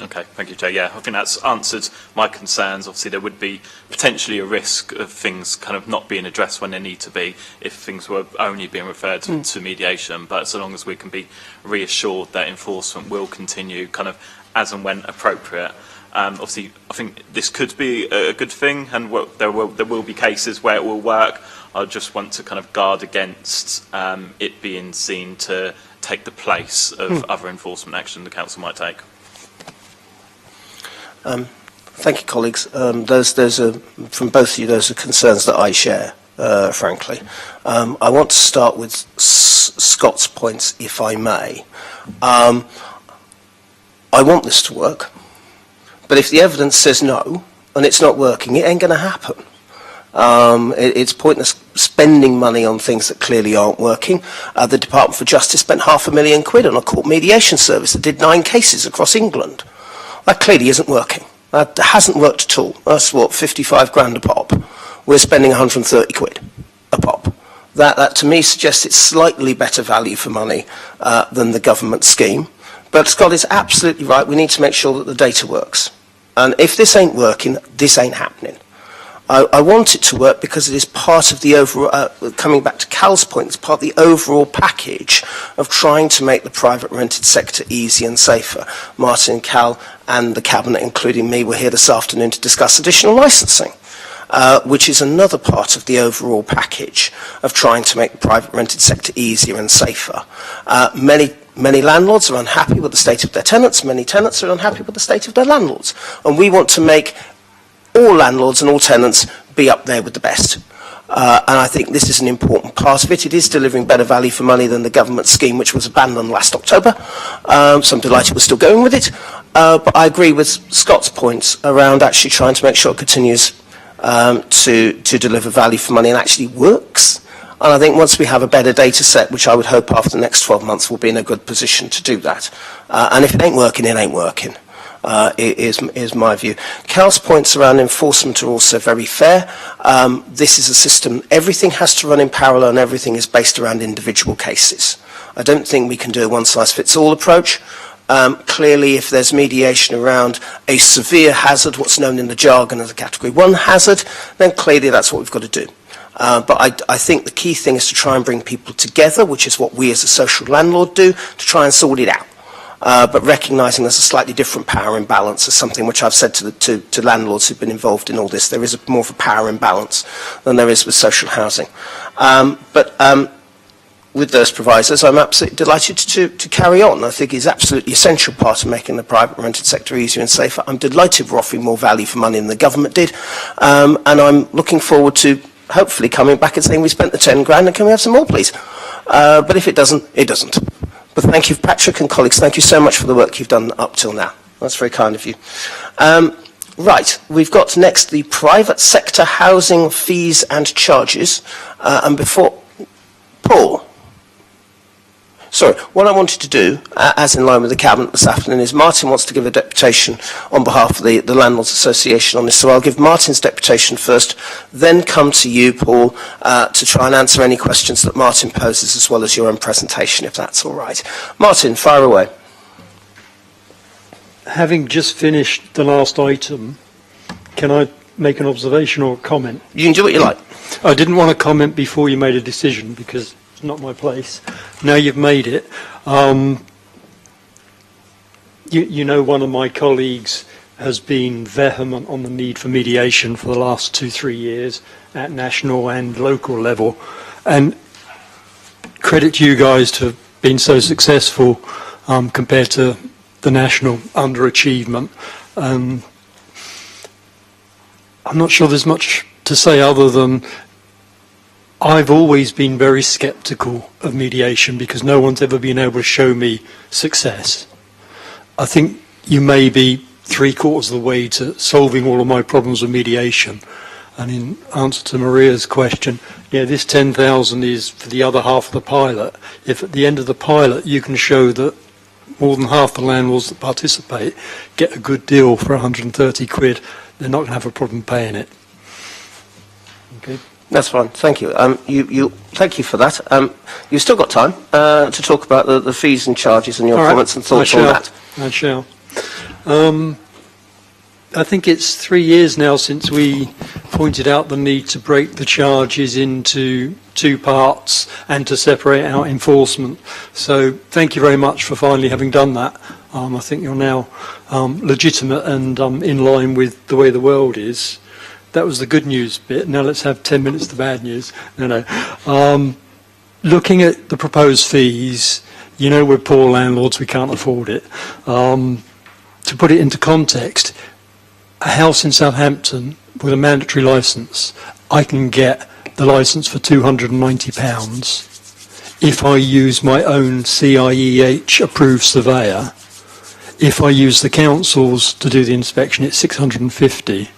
Okay, thank you, Chair. Yeah, I think that's answered my concerns. Obviously, there would be potentially a risk of things kind of not being addressed when they need to be if things were only being referred to mediation. But so long as we can be reassured that enforcement will continue kind of as and when appropriate. Obviously, I think this could be a good thing, and there will be cases where it will work. I just want to kind of guard against it being seen to take the place of other enforcement action the council might take. Thank you, colleagues. From both of you, those are concerns that I share, frankly. I want to start with Scott's points, if I may. I want this to work, but if the evidence says no, and it's not working, it ain't going to happen. It's pointless spending money on things that clearly aren't working. The Department for Justice spent £500,000 on a court mediation service that did 9 cases across England. That clearly isn't working. That hasn't worked at all. That's what, 55 grand a pop. We're spending 130 quid a pop. That to me suggests it's slightly better value for money than the government scheme. But Scott is absolutely right. We need to make sure that the data works. And if this ain't working, this ain't happening. I want it to work because it is part of the overall, coming back to Cal's point, it's part of the overall package of trying to make the private rented sector easier and safer. Martin, Cal and the Cabinet, including me, were here this afternoon to discuss additional licensing, which is another part of the overall package of trying to make the private rented sector easier and safer. Many landlords are unhappy with the state of their tenants, many tenants are unhappy with the state of their landlords. And we want to make all landlords and all tenants be up there with the best. And I think this is an important part of it. It is delivering better value for money than the government scheme, which was abandoned last October. So I'm delighted we're still going with it. But I agree with Scott's points around actually trying to make sure it continues to deliver value for money and actually works. And I think once we have a better data set, which I would hope after the next 12 months, we'll be in a good position to do that. And if it ain't working, it ain't working. Is my view. Cal's points around enforcement are also very fair. This is a system, everything has to run in parallel and everything is based around individual cases. I don't think we can do a one-size-fits-all approach, Clearly, if there's mediation around a severe hazard, what's known in the jargon as a Category 1 hazard, then clearly that's what we've got to do. But I think the key thing is to try and bring people together, which is what we as a social landlord do, to try and sort it out. But recognising there's a slightly different power imbalance is something which I've said to landlords who've been involved in all this. There is more of a power imbalance than there is with social housing. With those provisos, I'm absolutely delighted to carry on. I think it's absolutely essential part of making the private rented sector easier and safer. I'm delighted we're offering more value for money than the government did. And I'm looking forward to hopefully coming back and saying we spent the 10 grand and can we have some more, please? But if it doesn't, it doesn't. But thank you, Patrick and colleagues. Thank you so much for the work you've done up till now. That's very kind of you. Right, we've got next the private sector housing fees and charges. And before, Paul. Sorry, what I wanted to do, as in line with the Cabinet this afternoon, is Martin wants to give a deputation on behalf of the Landlords Association on this. So I'll give Martin's deputation first, then come to you, Paul, to try and answer any questions that Martin poses, as well as your own presentation, if that's all right. Martin, fire away. Having just finished the last item, can I make an observation or a comment? You can do what you like. I didn't want to comment before you made a decision, because it's not my place. Now you've made it. You know, one of my colleagues has been vehement on the need for mediation for the last 2-3 years at national and local level. And credit to you guys to have been so successful compared to the national underachievement. I'm not sure there's much to say other than I've always been very sceptical of mediation because no one's ever been able to show me success. I think you may be 3/4 of the way to solving all of my problems with mediation. And in answer to Maria's question, yeah, this 10,000 is for the other half of the pilot. If at the end of the pilot you can show that more than half the landlords that participate get a good deal for 130 quid, they're not going to have a problem paying it. Okay. That's fine. Thank you. Thank you for that. You've still got time to talk about the fees and charges and your comments and thoughts on that. I shall. I think it's 3 years now since we pointed out the need to break the charges into 2 parts and to separate out enforcement. So thank you very much for finally having done that. I think you're now legitimate and in line with the way the world is. That was the good news bit. Now let's have 10 minutes to bad news. No. Looking at the proposed fees, you know, we're poor landlords, we can't afford it. To put it into context, a house in Southampton with a mandatory licence, I can get the licence for £290 if I use my own CIEH approved surveyor. If I use the council's to do the inspection, it's £650.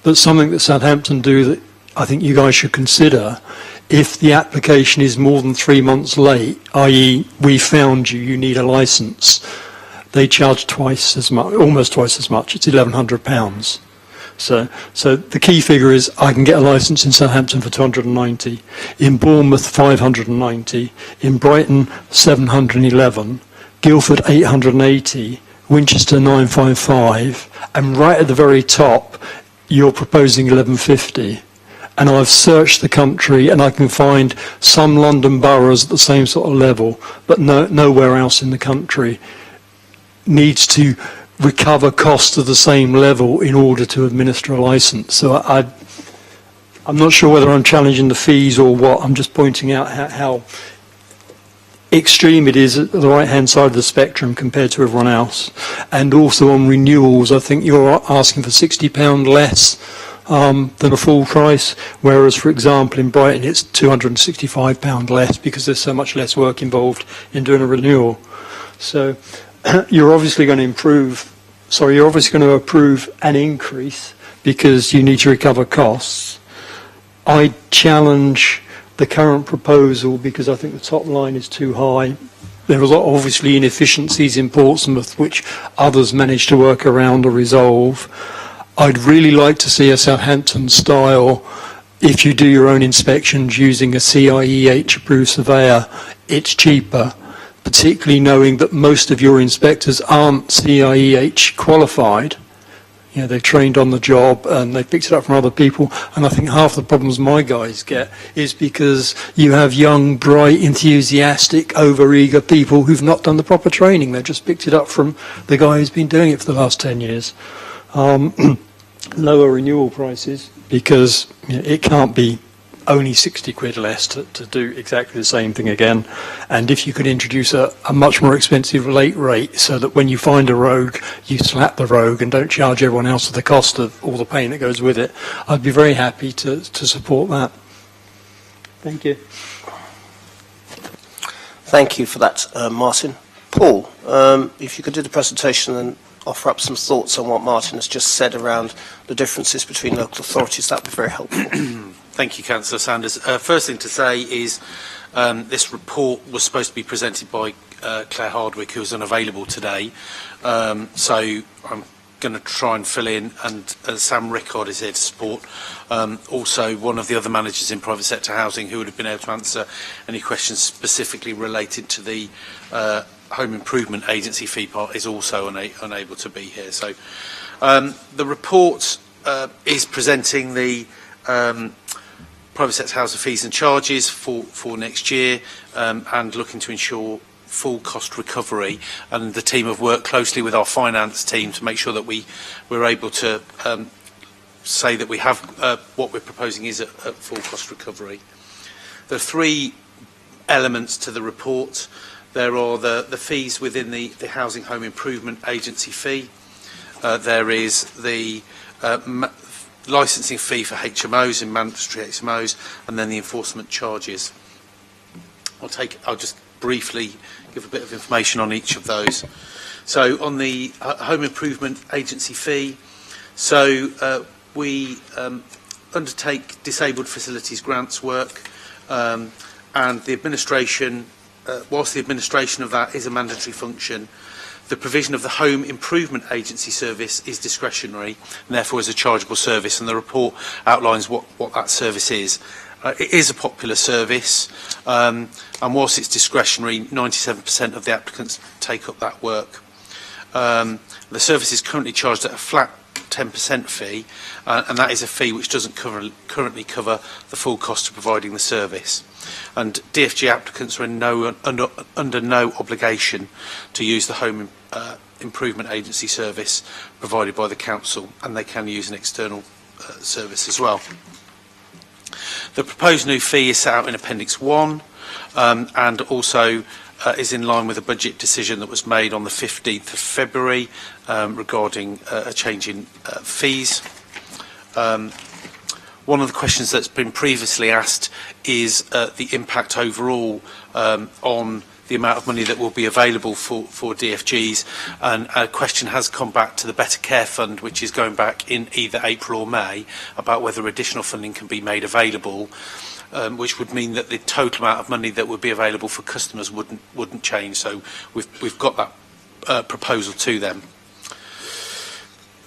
But something that Southampton do that I think you guys should consider, if the application is more than 3 months late, i.e. we found you need a licence, they charge twice as much, almost twice as much. It's £1,100. So the key figure is I can get a licence in Southampton for 290, in Bournemouth 590, in Brighton 711, Guildford 880, Winchester 955, and right at the very top you're proposing 1150. And I've searched the country and I can find some London boroughs at the same sort of level, but nowhere else in the country needs to recover costs to the same level in order to administer a licence. So I'm not sure whether I'm challenging the fees or what. I'm just pointing out how extreme it is at the right-hand side of the spectrum compared to everyone else. And also on renewals, I think you're asking for £60 less than a full price, whereas, for example, in Brighton it's £265 less because there's so much less work involved in doing a renewal. So you're obviously going to approve an increase because you need to recover costs. I challenge the current proposal because I think the top line is too high. There are obviously inefficiencies in Portsmouth which others managed to work around or resolve. I'd really like to see a Southampton style, if you do your own inspections using a CIEH approved surveyor, it's cheaper. particularly knowing that most of your inspectors aren't CIEH qualified. You know, they've trained on the job and they've picked it up from other people. And I think half the problems my guys get is because you have young, bright, enthusiastic, over-eager people who've not done the proper training. They've just picked it up from the guy who's been doing it for the last 10 years. Lower renewal prices, because you know, it can't be only 60 quid less to do exactly the same thing again. And if you could introduce a much more expensive late rate so that when you find a rogue, you slap the rogue and don't charge everyone else the cost of all the pain that goes with it, I'd be very happy to support that. Thank you. Thank you for that, Martin. Paul, if you could do the presentation and offer up some thoughts on what Martin has just said around the differences between local authorities, that would be very helpful. Thank you, Councillor Sanders. First thing to say is this report was supposed to be presented by Claire Hardwick, who is unavailable today. So I'm going to try and fill in, and Sam Rickard is here to support. Also, one of the other managers in private sector housing who would have been able to answer any questions specifically related to the Home Improvement Agency fee part is also unable to be here. So the report is presenting the private sector housing fees and charges for next year, and looking to ensure full cost recovery. And the team have worked closely with our finance team to make sure that we're able to say that we have what we're proposing is a full cost recovery. There are three elements to the report. There are the fees within the Housing Home Improvement Agency fee. There is the licensing fee for HMOs and mandatory HMOs, and then the enforcement charges. I'll just briefly give a bit of information on each of those. So on the Home Improvement Agency fee, so we undertake disabled facilities grants work, and the administration, whilst the administration of that is a mandatory function, the provision of the Home Improvement Agency service is discretionary and therefore is a chargeable service, and the report outlines what that service is. It is a popular service, and whilst it's discretionary, 97% of the applicants take up that work. The service is currently charged at a flat 10% fee, and that is a fee which doesn't currently cover the full cost of providing the service. And DFG applicants are under no obligation to use the Home Improvement Agency service provided by the Council, and they can use an external service as well. The proposed new fee is set out in Appendix 1, and also is in line with a budget decision that was made on the 15th of February regarding a change in fees. One of the questions that's been previously asked is the impact overall on the amount of money that will be available for DFGs, and a question has come back to the Better Care Fund, which is going back in either April or May, about whether additional funding can be made available, which would mean that the total amount of money that would be available for customers wouldn't change. So we've got that proposal to them.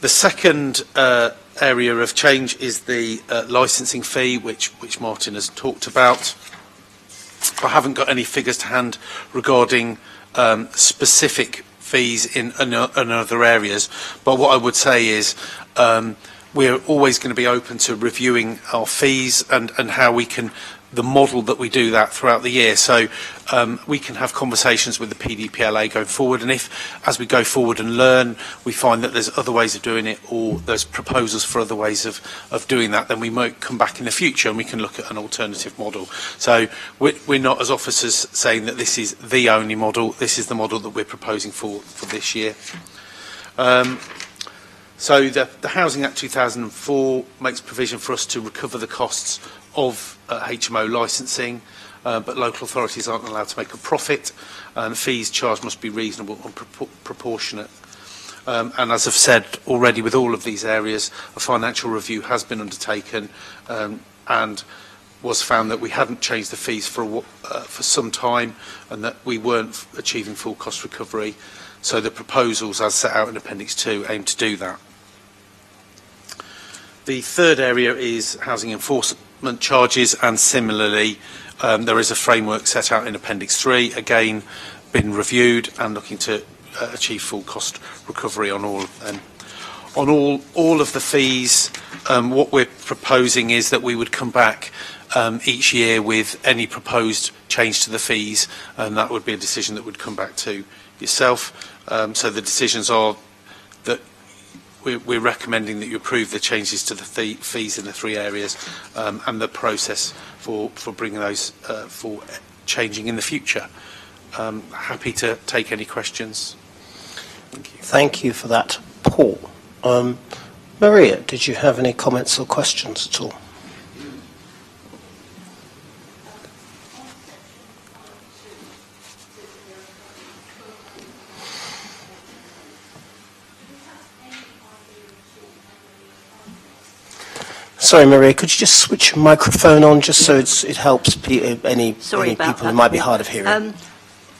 The second area of change is the licensing fee, which Martin has talked about. I haven't got any figures to hand regarding specific fees in other areas, but what I would say is we're always going to be open to reviewing our fees and how we can, the model that we do that throughout the year. So we can have conversations with the PDPLA going forward, and if, as we go forward and learn, we find that there's other ways of doing it, or there's proposals for other ways of doing that, then we might come back in the future and we can look at an alternative model. So we're not, as officers, saying that this is the only model. This is the model that we're proposing for this year. So the Housing Act 2004 makes provision for us to recover the costs of HMO licensing, but local authorities aren't allowed to make a profit, and fees charged must be reasonable and proportionate. And as I've said already, with all of these areas, a financial review has been undertaken, and was found that we hadn't changed the fees for some time, and that we weren't achieving full cost recovery. So the proposals, as set out in Appendix 2, aim to do that. The third area is housing enforcement charges, and similarly there is a framework set out in Appendix 3, again been reviewed and looking to achieve full cost recovery on all of them. On all of the fees, what we're proposing is that we would come back each year with any proposed change to the fees, and that would be a decision that would come back to yourself. So the decisions are that we're recommending that you approve the changes to the fees in the 3 areas, and the process for bringing those for changing in the future. Happy to take any questions. Thank you. Thank you for that, Paul. Maria, did you have any comments or questions at all? Sorry, Maria, could you just switch your microphone on just so it helps any people who might be hard of hearing?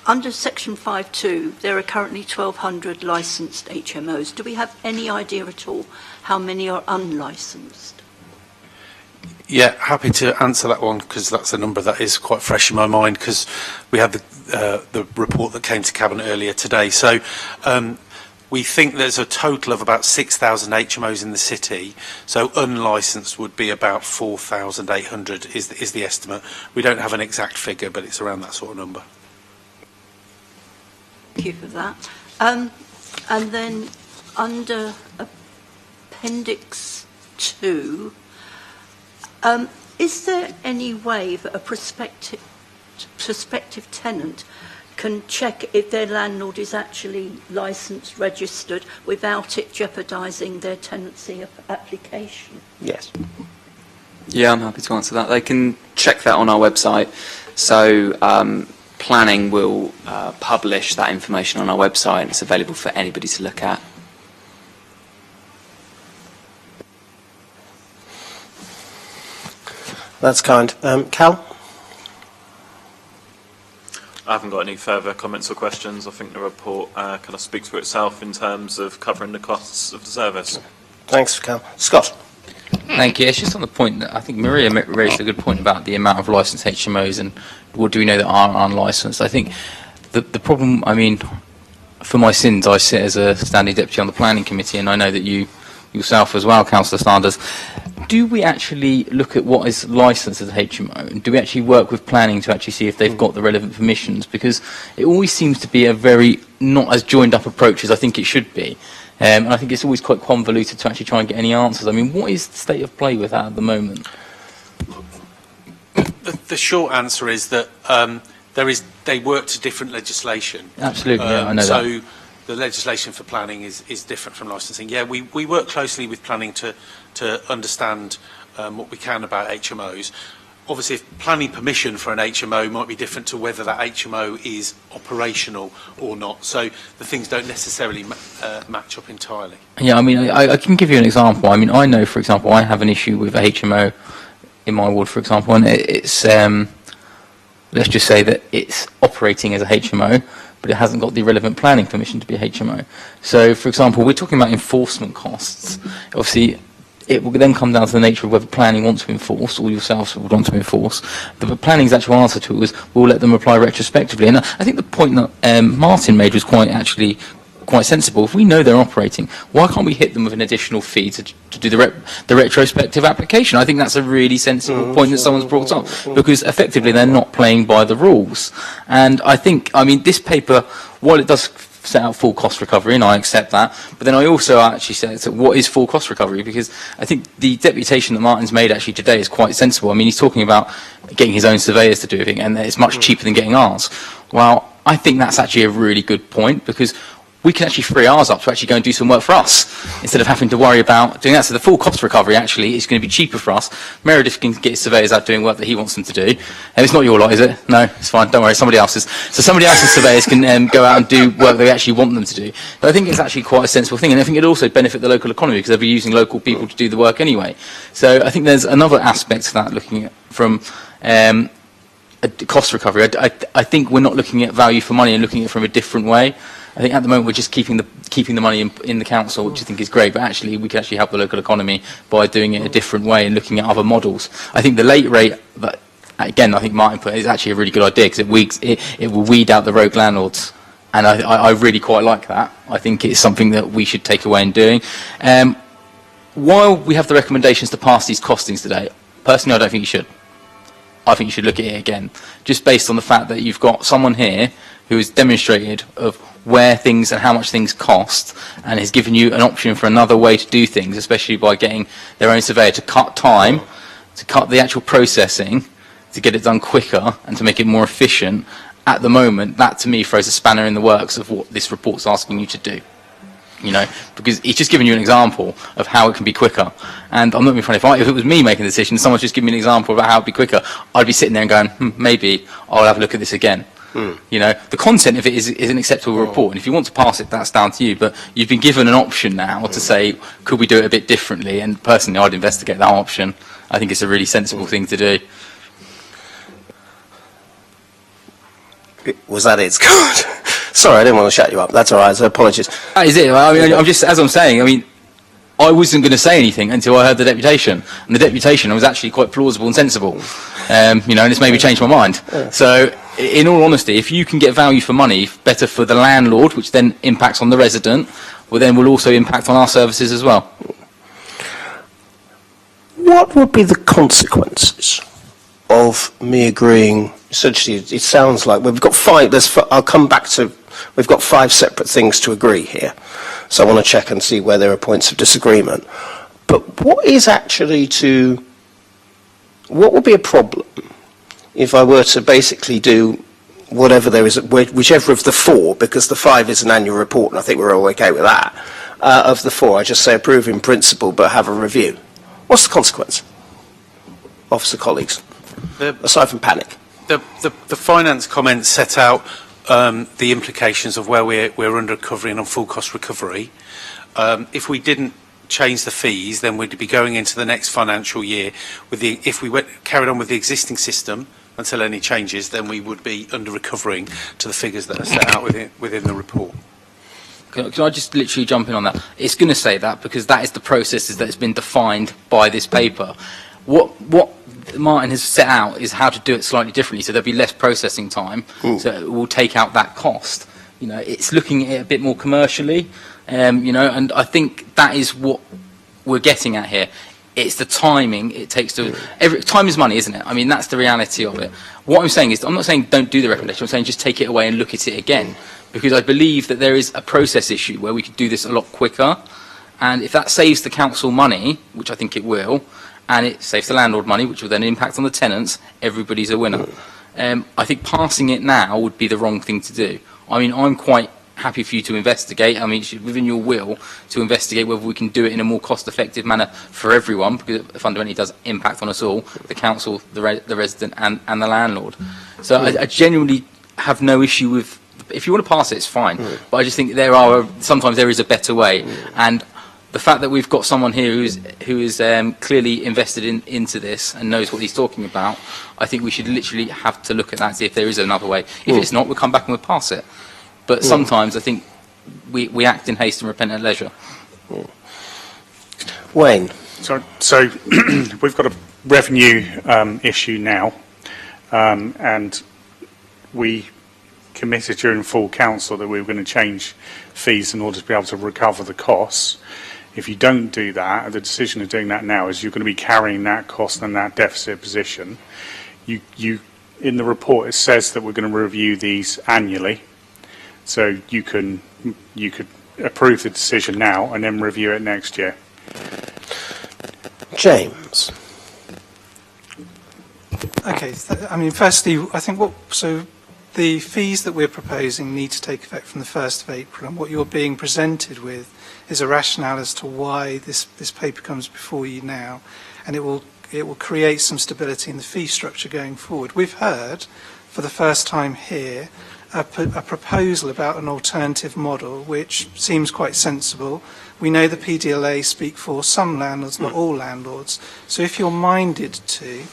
Under section 5.2, there are currently 1,200 licensed HMOs. Do we have any idea at all how many are unlicensed? Yeah, happy to answer that one, because that's a number that is quite fresh in my mind, because we had the report that came to Cabinet earlier today. So we think there's a total of about 6,000 HMOs in the city, so unlicensed would be about 4,800 is the estimate. We don't have an exact figure, but it's around that sort of number. Thank you for that. And then under Appendix 2, is there any way that a prospective tenant can check if their landlord is actually licensed, registered, without it jeopardizing their tenancy application? Yes. Yeah, I'm happy to answer that. They can check that on our website. So planning will publish that information on our website, and it's available for anybody to look at. That's kind. Cal? I haven't got any further comments or questions. I think the report kind of speaks for itself in terms of covering the costs of the service. Thanks, Cal. Scott? Thank you. It's just on the point that I think Maria raised a good point about the amount of licensed HMOs and what do we know that are unlicensed. I think the problem, I mean, for my sins, I sit as a standing deputy on the planning committee, and I know that you yourself as well, Councillor Sanders. Do we actually look at what is licensed as a HMO, and do we actually work with planning to actually see if they've got the relevant permissions? Because it always seems to be a very not as joined up approach as I think it should be. And I think it's always quite convoluted to actually try and get any answers. I mean, what is the state of play with that at the moment? The short answer is that they work to different legislation. Absolutely, yeah, I know so that. The legislation for planning is different from licensing. Yeah, we work closely with planning to understand what we can about HMOs. Obviously, if planning permission for an HMO might be different to whether that HMO is operational or not. So the things don't necessarily match up entirely. Yeah, I mean, I can give you an example. I mean, I know, for example, I have an issue with a HMO in my ward, for example, and it's, let's just say that it's operating as a HMO, but it hasn't got the relevant planning permission to be a HMO. So, for example, we're talking about enforcement costs. Obviously, it will then come down to the nature of whether planning wants to enforce, or yourselves would want to enforce. The planning's actual answer to it was, we'll let them apply retrospectively. And I think the point that Martin made was quite sensible. If we know they're operating, why can't we hit them with an additional fee to do the retrospective application? I think that's a really sensible point that someone's brought up, because effectively they're not playing by the rules. And I think, I mean, this paper, while it does set out full cost recovery, and I accept that, but then I also actually said, so what is full cost recovery? Because I think the deputation that Martin's made actually today is quite sensible. I mean, he's talking about getting his own surveyors to do everything, and it's much cheaper than getting ours. Well, I think that's actually a really good point, because we can actually free ours up to actually go and do some work for us, instead of having to worry about doing that. So the full cost recovery actually is going to be cheaper for us. Meredith can get his surveyors out doing work that he wants them to do. And it's not your lot, is it? No, it's fine, don't worry, somebody else's. So somebody else's surveyors can go out and do work they actually want them to do. But I think it's actually quite a sensible thing, and I think it'll also benefit the local economy, because they'll be using local people to do the work anyway. So I think there's another aspect to that, looking at from a cost recovery. I think we're not looking at value for money and looking at it from a different way. I think at the moment we're just keeping the money in the council, which I think is great, but actually we can actually help the local economy by doing it a different way and looking at other models. I think the late rate that again, I think Martin put it's actually a really good idea because it will weed out the rogue landlords. And I really quite like that. I think it's something that we should take away in doing. While we have the recommendations to pass these costings today, personally, I don't think you should. I think you should look at it again, just based on the fact that you've got someone here who has demonstrated of where things and how much things cost, and has given you an option for another way to do things, especially by getting their own surveyor to cut time, to cut the actual processing, to get it done quicker, and to make it more efficient. At the moment, that to me throws a spanner in the works of what this report's asking you to do. You know, because it's just giving you an example of how it can be quicker. And I'm not being funny, if it was me making the decision, someone's just giving me an example about how it'd be quicker, I'd be sitting there and going, maybe I'll have a look at this again. You know, the content of it is an acceptable report, and if you want to pass it, that's down to you. But you've been given an option now to say, could we do it a bit differently? And personally, I'd investigate that option. I think it's a really sensible thing to do. Was that it? Good. Sorry, I didn't want to shut you up. That's all right. So apologies. That is it. I mean, I'm just, as I'm saying, I mean, I wasn't going to say anything until I heard the deputation, and the deputation was actually quite plausible and sensible. You know, and it's maybe changed my mind. So, in all honesty, if you can get value for money, better for the landlord, which then impacts on the resident, well, then will also impact on our services as well. What would be the consequences of me agreeing? Essentially, it sounds like we've got five. I'll come back to. We've got 5 separate things to agree here, so I want to check and see where there are points of disagreement. But what is actually what would be a problem if I were to basically do whatever there is, whichever of the 4, because the 5 is an annual report, and I think we're all okay with that. Of the 4, I just say approve in principle, but have a review. What's the consequence, officer colleagues, aside from panic? The finance comments set out the implications of where we're under recovery and on full cost recovery. If we didn't change the fees, then we'd be going into the next financial year if we carried on with the existing system until any changes, then we would be under recovering to the figures that are set out within the report. Can I just literally jump in on that? It's going to say that because that is the processes that has been defined by this paper. What Martin has set out is how to do it slightly differently, so there'll be less processing time, so it will take out that cost. You know, it's looking at it a bit more commercially, you know, and I think that is what we're getting at here. It's the timing it takes to... time is money, isn't it? I mean, that's the reality of it. What I'm saying is, I'm not saying don't do the recommendation, I'm saying just take it away and look at it again, because I believe that there is a process issue where we could do this a lot quicker, and if that saves the council money, which I think it will, and it saves the landlord money, which will then impact on the tenants, everybody's a winner. I think passing it now would be the wrong thing to do. I mean, I'm quite happy for you to investigate. I mean, it's within your will to investigate whether we can do it in a more cost-effective manner for everyone, because it fundamentally does impact on us all, the council, the resident, and the landlord. So I genuinely have no issue with... If you want to pass it, it's fine. But I just think sometimes there is a better way. And the fact that we've got someone here who is clearly invested into this and knows what he's talking about, I think we should literally have to look at that and see if there is another way. If it's not, we'll come back and we'll pass it. But sometimes I think we act in haste and repent at leisure. Wayne. So we've got a revenue issue now, and we committed during full council that we were going to change fees in order to be able to recover the costs. If you don't do that, the decision of doing that now is you're going to be carrying that cost and that deficit position. You in the report, it says that we're going to review these annually, so you could approve the decision now and then review it next year. James. Okay, I mean, firstly, I think the fees that we're proposing need to take effect from the 1st of April, and what you're being presented with is a rationale as to why this paper comes before you now, and it will create some stability in the fee structure going forward. We've heard, for the first time here, a proposal about an alternative model, which seems quite sensible. We know the PDLA speak for some landlords, not all landlords. So if you're minded to,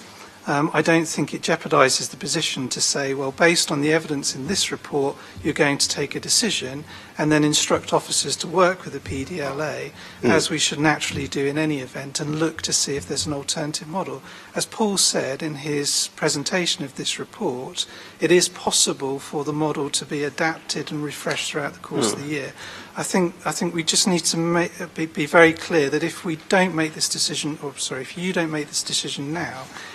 I don't think it jeopardises the position to say, well, based on the evidence in this report, you're going to take a decision and then instruct officers to work with the PDLA, as we should naturally do in any event, and look to see if there's an alternative model. As Paul said in his presentation of this report, it is possible for the model to be adapted and refreshed throughout the course of the year. I think we just need to be very clear that if we don't make this decision, or sorry, if you don't make this decision now,